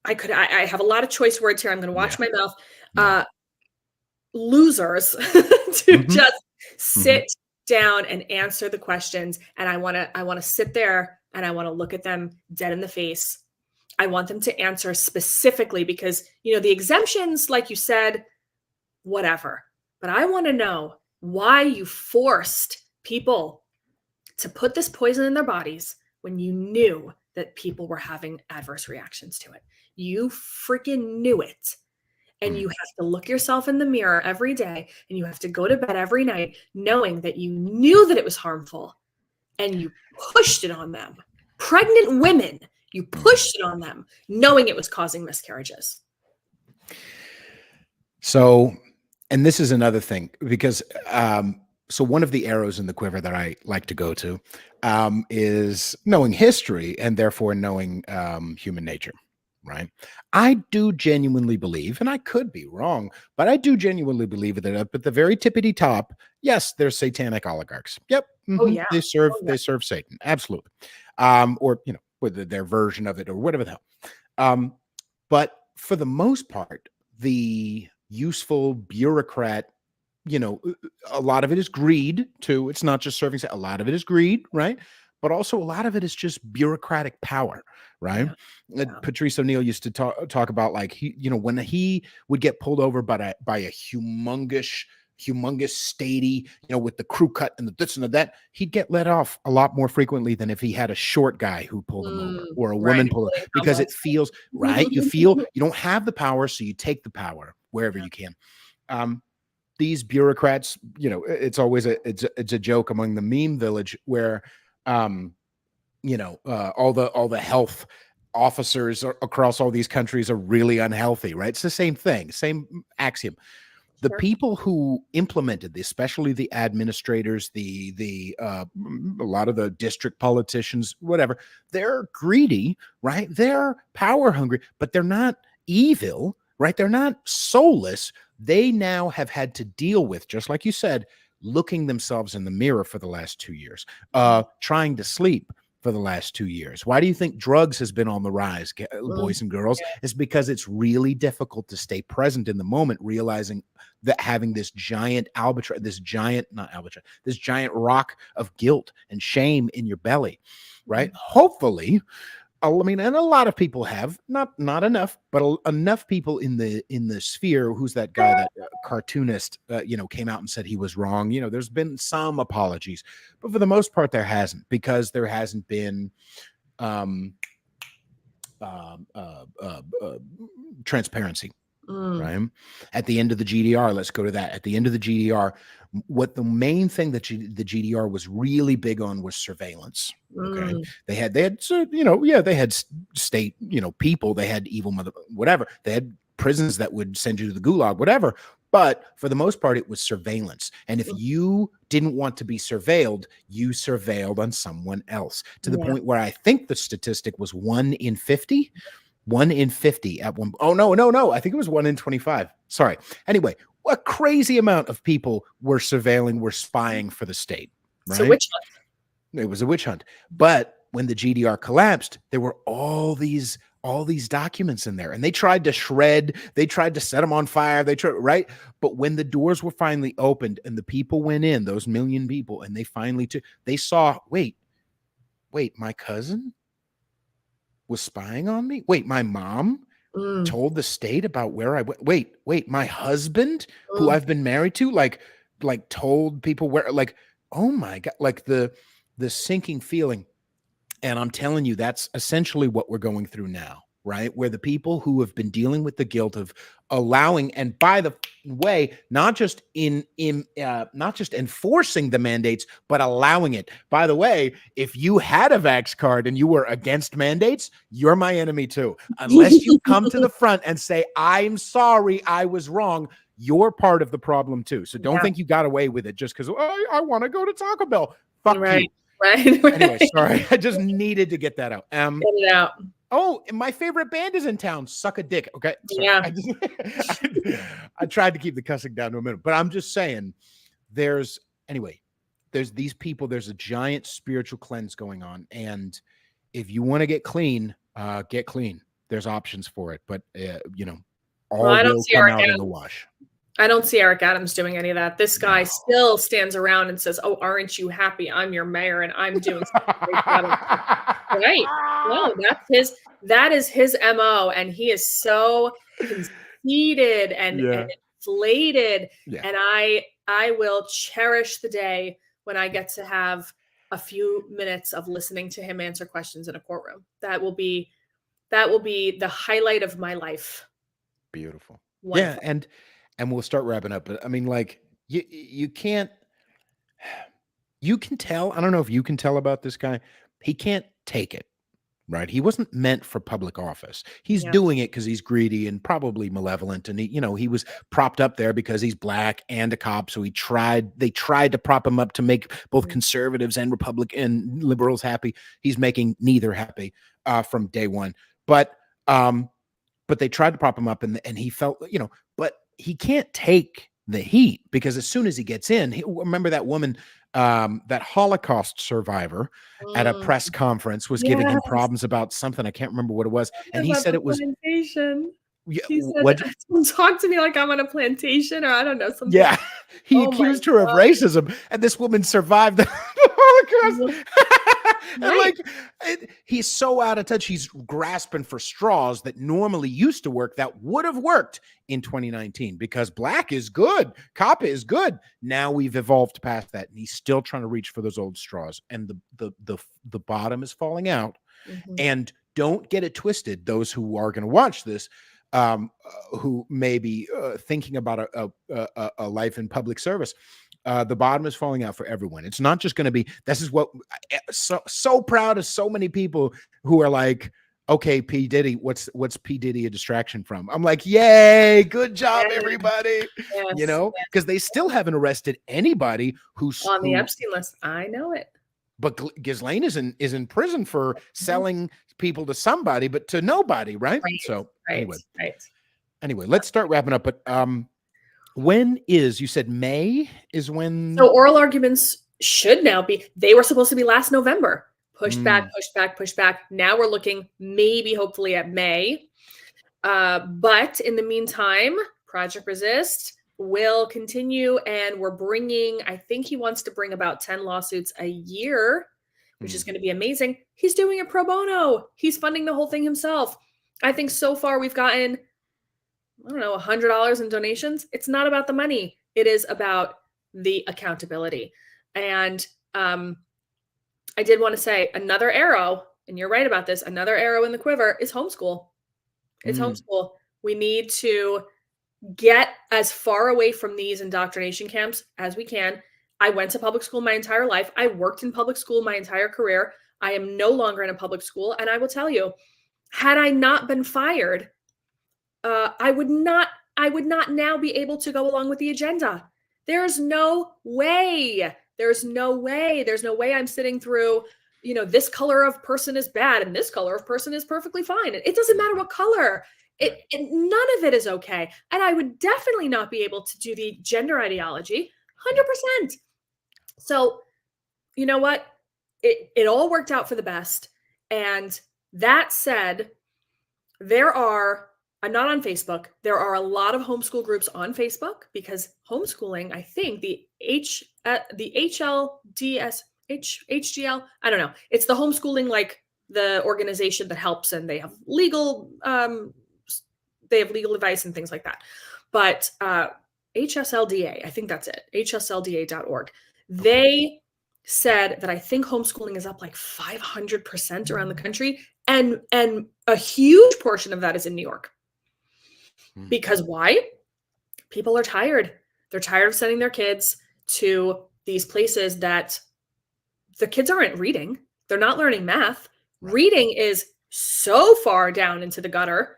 I have a lot of choice words here. I'm going to watch my mouth. Losers to just sit down and answer the questions. And I want to sit there and I want to look at them dead in the face. I want them to answer specifically because, the exemptions, like you said, whatever. But I want to know why you forced people to put this poison in their bodies when you knew that people were having adverse reactions to it. You freaking knew it. And you have to look yourself in the mirror every day and you have to go to bed every night knowing that you knew that it was harmful and you pushed it on them. Pregnant women, you pushed it on them knowing it was causing miscarriages. So, and this is another thing because, so one of the arrows in the quiver that I like to go to is knowing history and therefore knowing human nature. Right. I do genuinely believe, and I could be wrong, but I do genuinely believe that up at the very tippity top, yes, there's satanic oligarchs. Yep. Oh, yeah. They serve Satan. Absolutely. Or, with their version of it or whatever the hell. But for the most part, the useful bureaucrat, a lot of it is greed too. It's not just serving. A lot of it is greed. Right. But also a lot of it is just bureaucratic power, right? Yeah. Patrice O'Neill used to talk about like when he would get pulled over by a humongous statey, with the crew cut and the this and the that, he'd get let off a lot more frequently than if he had a short guy who pulled him over or a woman pulled him, because it feels right. You feel you don't have the power, so you take the power wherever you can. These bureaucrats, it's always it's a joke among the meme village where all the health officers across all these countries are really unhealthy, right? It's the same thing, same axiom. The people who implemented this, especially the administrators, a lot of the district politicians, whatever, they're greedy, right? They're power hungry, but they're not evil, right? They're not soulless. They now have had to deal with, just like you said, looking themselves in the mirror for the last 2 years, trying to sleep for the last 2 years. Why do you think drugs has been on the rise, boys and girls? It's because it's really difficult to stay present in the moment, realizing that having this giant this giant rock of guilt and shame in your belly, right? Hopefully, and a lot of people have, not enough, but enough people in the sphere. Who's that guy, that cartoonist, came out and said he was wrong. There's been some apologies, but for the most part, there hasn't, because there hasn't been transparency. Right. At the end of the GDR, let's go to that. At the end of the GDR, what the main thing that the GDR was really big on was surveillance. Okay. They had state, people, they had evil mother, whatever. They had prisons that would send you to the gulag, whatever. But for the most part, it was surveillance. And if you didn't want to be surveilled, you surveilled on someone else, to the point where I think the statistic was 1 in 50. 1 in 50 at one. Oh, no. I think it was 1 in 25. Sorry. Anyway, a crazy amount of people were spying for the state. Right? It's a witch hunt. It was a witch hunt. But when the GDR collapsed, there were all these documents in there, and they tried to set them on fire. Right. But when the doors were finally opened and the people went in, those million people, and they finally they saw, wait, my cousin was spying on me. Wait, my mom told the state about where I went. Wait, my husband, who I've been married to, like told people where, oh my God, the sinking feeling. And I'm telling you, that's essentially what we're going through now, right? Where the people who have been dealing with the guilt of allowing, and by the way, not just enforcing the mandates, but allowing it. By the way, if you had a vax card and you were against mandates, you're my enemy too. Unless you come to the front and say, I'm sorry, I was wrong, you're part of the problem too. So don't think you got away with it just because I want to go to Taco Bell. Fuck you. Right. Anyway, sorry. I just needed to get that out. Get it out. Oh, my favorite band is in town. Suck a dick. Okay. Sorry. Yeah. I tried to keep the cussing down to a minute, but I'm just saying there's these people, there's a giant spiritual cleanse going on. And if you want to get clean, get clean. There's options for it, but all will come out in the wash. I don't see Eric Adams doing any of that. This guy still stands around and says, "Oh, aren't you happy? I'm your mayor and I'm doing something great." Right. No, that is his MO. And he is so conceited and inflated. Yeah. And I will cherish the day when I get to have a few minutes of listening to him answer questions in a courtroom. That will be the highlight of my life. Beautiful. Wonderful. Yeah, and we'll start wrapping up. But I mean, like, you can tell, I don't know if you can tell about this guy. He can't take it, right? He wasn't meant for public office. He's doing it because he's greedy and probably malevolent. And he was propped up there because he's black and a cop. So they tried to prop him up to make both conservatives and Republican liberals happy. He's making neither happy from day one. But they tried to prop him up and he felt, but he can't take the heat because as soon as he gets in, remember that woman, that Holocaust survivor at a press conference was giving him problems about something. I can't remember what it was. And he said it was plantation. Yeah, he said, talk to me like I'm on a plantation or I don't know. Something. Yeah. He accused her of racism and this woman survived the Holocaust. And he's so out of touch. He's grasping for straws that normally used to work, that would have worked in 2019 because black is good. Cop is good. Now we've evolved past that. And he's still trying to reach for those old straws. And the bottom is falling out. Mm-hmm. And don't get it twisted. Those who are going to watch this, who may be thinking about a life in public service, the bottom is falling out for everyone. It's not just going to be, this is what so proud of so many people who are like, okay, P. Diddy, what's P. Diddy a distraction from? I'm like, yay, good job, everybody. Yes, because they still haven't arrested anybody who's on the Epstein list. I know it. But Ghislaine is in prison for selling people to somebody, but to nobody, right? So anyway, let's start wrapping up. But when is, you said May is when? So oral arguments should now be, they were supposed to be last November. Pushed back. Now we're looking maybe hopefully at May. But in the meantime, Project Resist will continue and we're bringing, I think he wants to bring about 10 lawsuits a year, which is going to be amazing. He's doing it pro bono. He's funding the whole thing himself. I think so far we've gotten, I don't know, $100 in donations. It's not about the money. It is about the accountability. And I did want to say another arrow, and you're right about this, another arrow in the quiver is homeschool. It's homeschool. We need to get as far away from these indoctrination camps as we can. I went to public school my entire life. I worked in public school my entire career. I am no longer in a public school. And I will tell you, had I not been fired, I would not now be able to go along with the agenda. There's no way. There's no way I'm sitting through, this color of person is bad and this color of person is perfectly fine. It doesn't matter what color. None of it is okay. And I would definitely not be able to do the gender ideology 100%. So, you know what? It all worked out for the best. And that said, I'm not on Facebook. There are a lot of homeschool groups on Facebook because homeschooling, I think the HGL, I don't know. It's the homeschooling, like the organization that helps, and they have legal advice and things like that. But HSLDA, I think that's it, hslda.org. They said that I think homeschooling is up like 500% around the country. And a huge portion of that is in New York. Because why? People are tired. They're tired of sending their kids to these places that the kids aren't reading. They're not learning math. Right. Reading is so far down into the gutter.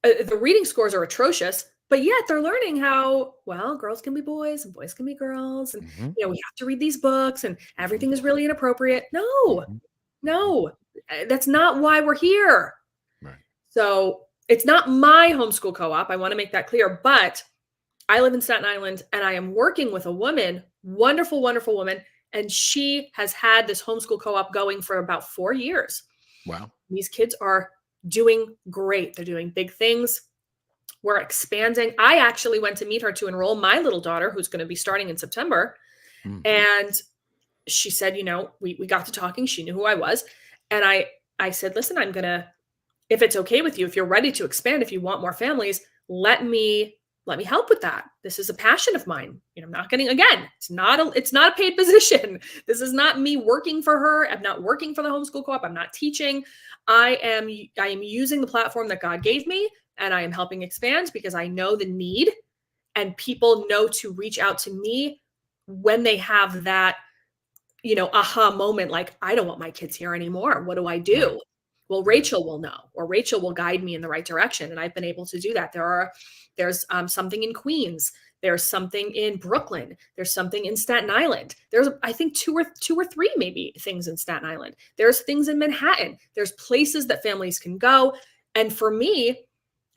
The reading scores are atrocious, but yet they're learning how, well, girls can be boys and boys can be girls. And, we have to read these books and everything is really inappropriate. No, that's not why we're here. Right. So it's not my homeschool co-op. I want to make that clear, but I live in Staten Island and I am working with a woman, wonderful, wonderful woman. And she has had this homeschool co-op going for about 4 years. Wow. These kids are doing great. They're doing big things. We're expanding. I actually went to meet her to enroll my little daughter, who's going to be starting in September. And she said, we got to talking. She knew who I was. And I said, listen, if it's okay with you, if you're ready to expand, if you want more families, let me help with that. This is a passion of mine. I'm not getting, again, it's not a paid position. This is not me working for her. I'm not working for the homeschool co-op. I'm not teaching. I am using the platform that God gave me, and I am helping expand because I know the need, and people know to reach out to me when they have that, aha moment. Like, I don't want my kids here anymore. What do I do? Right. Well, Rachel will know, or Rachel will guide me in the right direction. And I've been able to do that. There's something in Queens. There's something in Brooklyn. There's something in Staten Island. There's, I think, two or three maybe things in Staten Island. There's things in Manhattan. There's places that families can go. And for me,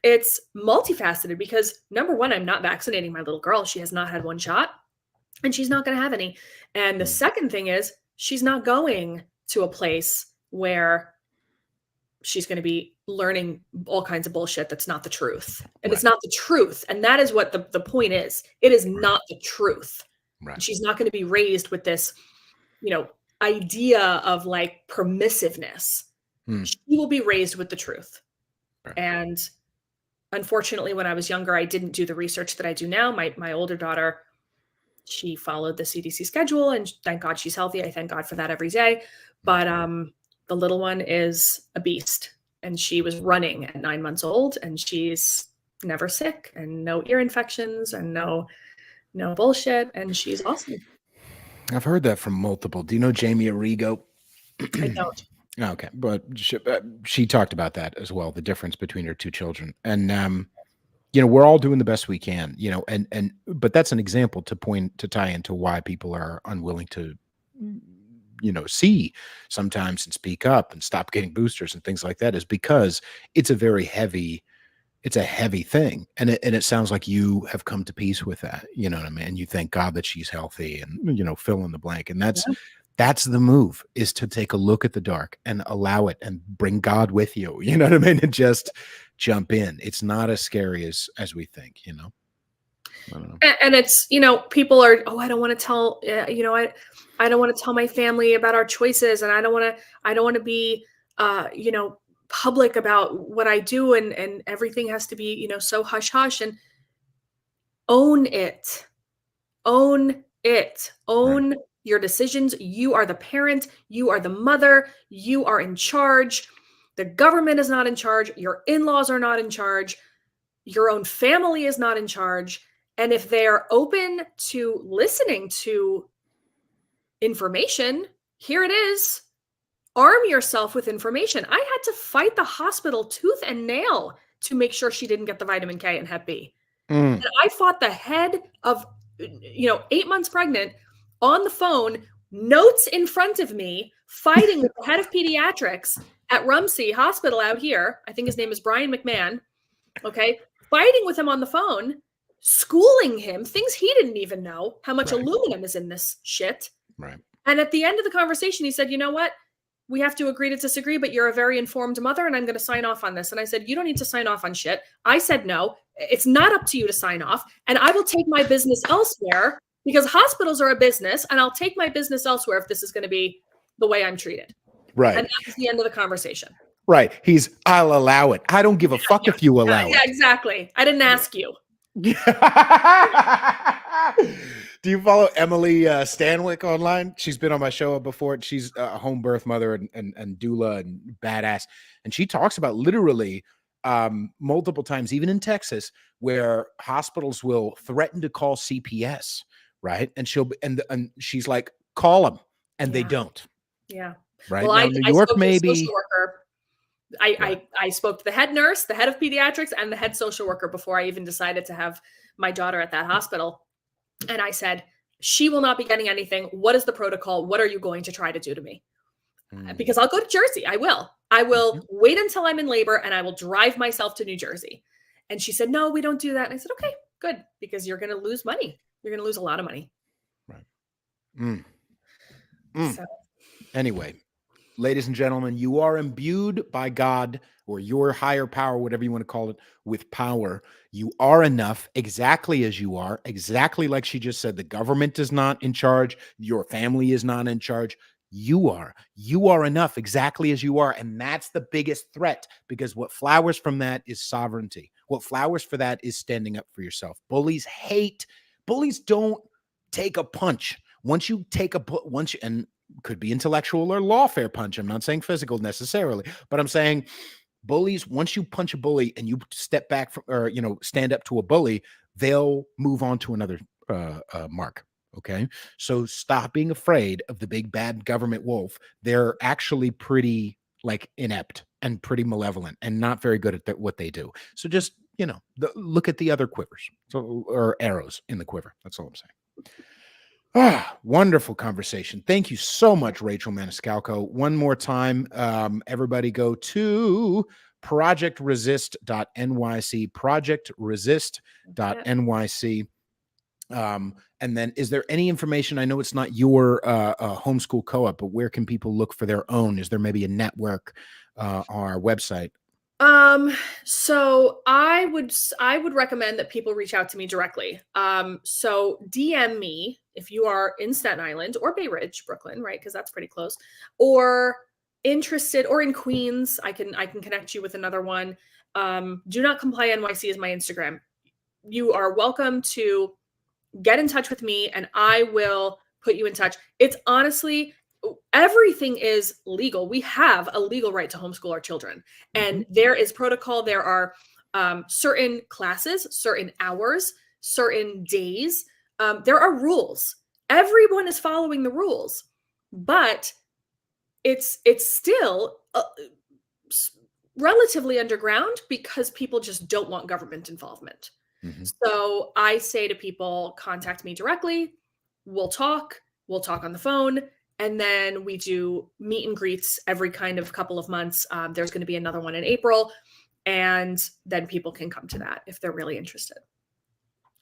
it's multifaceted because, number one, I'm not vaccinating my little girl. She has not had one shot and she's not going to have any. And the second thing is she's not going to a place where she's going to be learning all kinds of bullshit that's not the truth. And It's not the truth. And that is what the point is. It is not the truth. Right. She's not going to be raised with this, idea of like permissiveness. She will be raised with the truth. Right. And unfortunately, when I was younger, I didn't do the research that I do now. My older daughter, she followed the CDC schedule, and thank God she's healthy. I thank God for that every day. But the little one is a beast, and she was running at 9 months old, and she's never sick and no ear infections and no bullshit. And she's awesome. I've heard that from multiple. Do you know Jamie Arrigo? I don't. Okay. But she talked about that as well, the difference between her two children. And, we're all doing the best we can, but that's an example to tie into why people are unwilling to, see sometimes and speak up and stop getting boosters and things like that, is because it's a heavy thing. And it sounds like you have come to peace with that. You know what I mean? And you thank God that she's healthy and, fill in the blank. And that's the move, is to take a look at the dark and allow it and bring God with you. You know what I mean? And just jump in. It's not as scary as we think, I don't know. And it's, people are, I don't want to tell, I don't want to tell my family about our choices. And I don't want to be, public about what I do. And everything has to be, so hush hush. And own it. Own your decisions. You are the parent. You are the mother. You are in charge. The government is not in charge. Your in-laws are not in charge. Your own family is not in charge. And if they're open to listening to information, here it is. Arm yourself with information. I had to fight the hospital tooth and nail to make sure she didn't get the vitamin K and Hep B. And I fought the head of, 8 months pregnant on the phone, notes in front of me, fighting with the head of pediatrics at Rumsey Hospital out here. I think his name is Brian McMahon. Okay. Fighting with him on the phone, schooling him, things he didn't even know, how much aluminum is in this shit. Right. And at the end of the conversation, he said, you know what? We have to agree to disagree, but you're a very informed mother, and I'm going to sign off on this. And I said, you don't need to sign off on shit. I said, no, it's not up to you to sign off. And I will take my business elsewhere, because hospitals are a business, and I'll take my business elsewhere if this is going to be the way I'm treated. Right. And that was the end of the conversation. Right. I'll allow it. I don't give a fuck if you allow it. Yeah, exactly. I didn't ask you. Do you follow Emily Stanwyck online? She's been on my show before. She's a home birth mother and doula and badass. And she talks about literally multiple times, even in Texas, where hospitals will threaten to call CPS, right? And she's like, call them, and they don't. Yeah. Right. Well, now, New York, spoke maybe. To a social worker. I spoke to the head nurse, the head of pediatrics, and the head social worker before I even decided to have my daughter at that hospital. And I said, she will not be getting anything. What is the protocol? What are you going to try to do to me? Because I'll go to Jersey. I will wait until I'm in labor and I will drive myself to New Jersey. And she said, no, we don't do that. And I said, okay, good. Because you're going to lose money. You're going to lose a lot of money. Right. So. Anyway, ladies and gentlemen, you are imbued by God or your higher power, whatever you want to call it, with power. You are enough exactly as you are, exactly like she just said. The government is not in charge. Your family is not in charge. You are enough exactly as you are. And that's the biggest threat, because what flowers from that is sovereignty. What flowers for that is standing up for yourself. Bullies don't take a punch. Once you take and could be intellectual or lawfare punch. I'm not saying physical necessarily, but I'm saying bullies, once you punch a bully and you step back from, or, stand up to a bully, they'll move on to another mark. Okay. So stop being afraid of the big bad government wolf. They're actually pretty inept and pretty malevolent and not very good at what they do. So just, look at the other quivers or arrows in the quiver. That's all I'm saying. Wonderful conversation. Thank you so much, Rachel Maniscalco. One more time, everybody go to projectresist.nyc, projectresist.nyc. And then is there any information? I know it's not your homeschool co-op, but where can people look for their own? Is there maybe a network on our website? So I would recommend that people reach out to me directly. So DM me if you are in Staten Island or Bay Ridge, Brooklyn, right? Because that's pretty close, or interested, or in Queens. I can connect you with another one. Do Not Comply NYC is my Instagram. You are welcome to get in touch with me and I will put you in touch. It's honestly, everything is legal. We have a legal right to homeschool our children, and there is protocol. There are certain classes, certain hours, certain days. There are rules. Everyone is following the rules, but it's still relatively underground because people just don't want government involvement. So I say to people, contact me directly. We'll talk on the phone. And then we do meet and greets every kind of couple of months. There's going to be another one in April. And then people can come to that if they're really interested.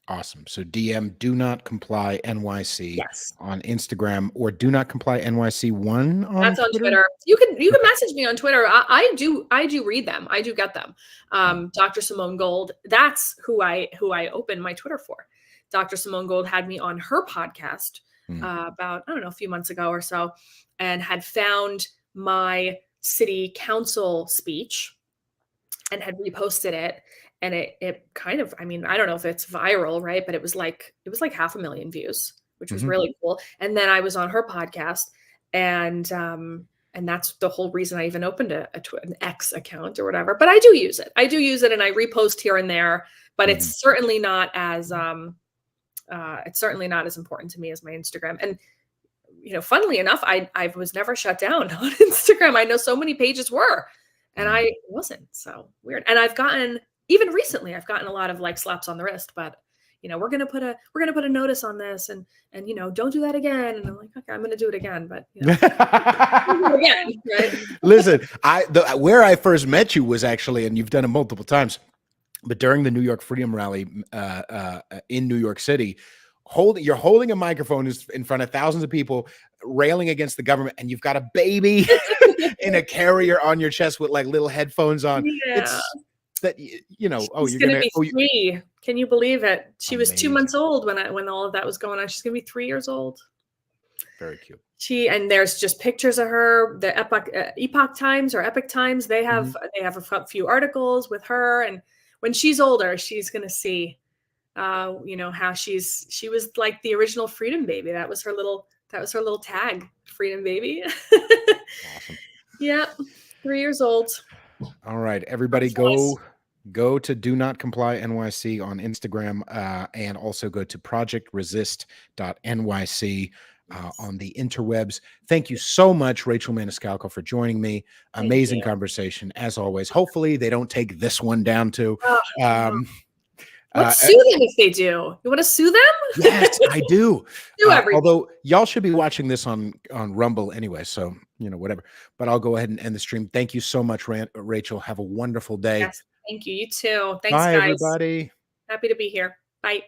Awesome. So DM Do Not Comply NYC on Instagram, or Do Not Comply NYC1 on That's on Twitter. You can message me on Twitter. I do read them. I do get them. Dr. Simone Gold, that's who I open my Twitter for. Dr. Simone Gold had me on her podcast about, I don't know, a few months ago or so, and had found my city council speech and had reposted it. And it kind of, I mean, I don't know if it's viral, right? But it was like 500,000 views, which was really cool. And then I was on her podcast, and that's the whole reason I even opened an X account or whatever. But I do use it. And I repost here and there, but it's certainly not as important to me as my Instagram. And funnily enough, I was never shut down on Instagram. I know so many pages were, and I wasn't. So weird. And even recently, I've gotten a lot of slaps on the wrist, but we're gonna put a notice on this, and don't do that again. And I'm like, okay, I'm gonna do it again, but again, right? Listen, where I first met you was actually, and you've done it multiple times, but during the New York Freedom Rally in New York City, you're holding a microphone in front of thousands of people, railing against the government, and you've got a baby in a carrier on your chest with little headphones on. Yeah. It's that She's gonna be 3. Can you believe it? She was 2 months old when all of that was going on. She's gonna be 3 years old. Very cute. And there's just pictures of her. The Epoch Times or Epic Times, they have a few articles with her. And when she's older, she's gonna see you know, how she was like the original freedom baby. That was her little tag, freedom baby. Awesome. Yeah, 3 years old. All right, everybody, go to Do Not Comply NYC on Instagram, and also go to projectresist.nyc on the interwebs. Thank you so much, Rachel Maniscalco, for joining me. Amazing conversation, as always. Hopefully they don't take this one down too. Let's sue them if they do. You want to sue them? Yes, I do. Sue although y'all should be watching this on Rumble anyway, so you know, whatever. But I'll go ahead and end the stream. Thank you so much, Rachel. Have a wonderful day. Yes, thank you. You too. Thanks, Bye, guys. everybody. Happy to be here. Bye.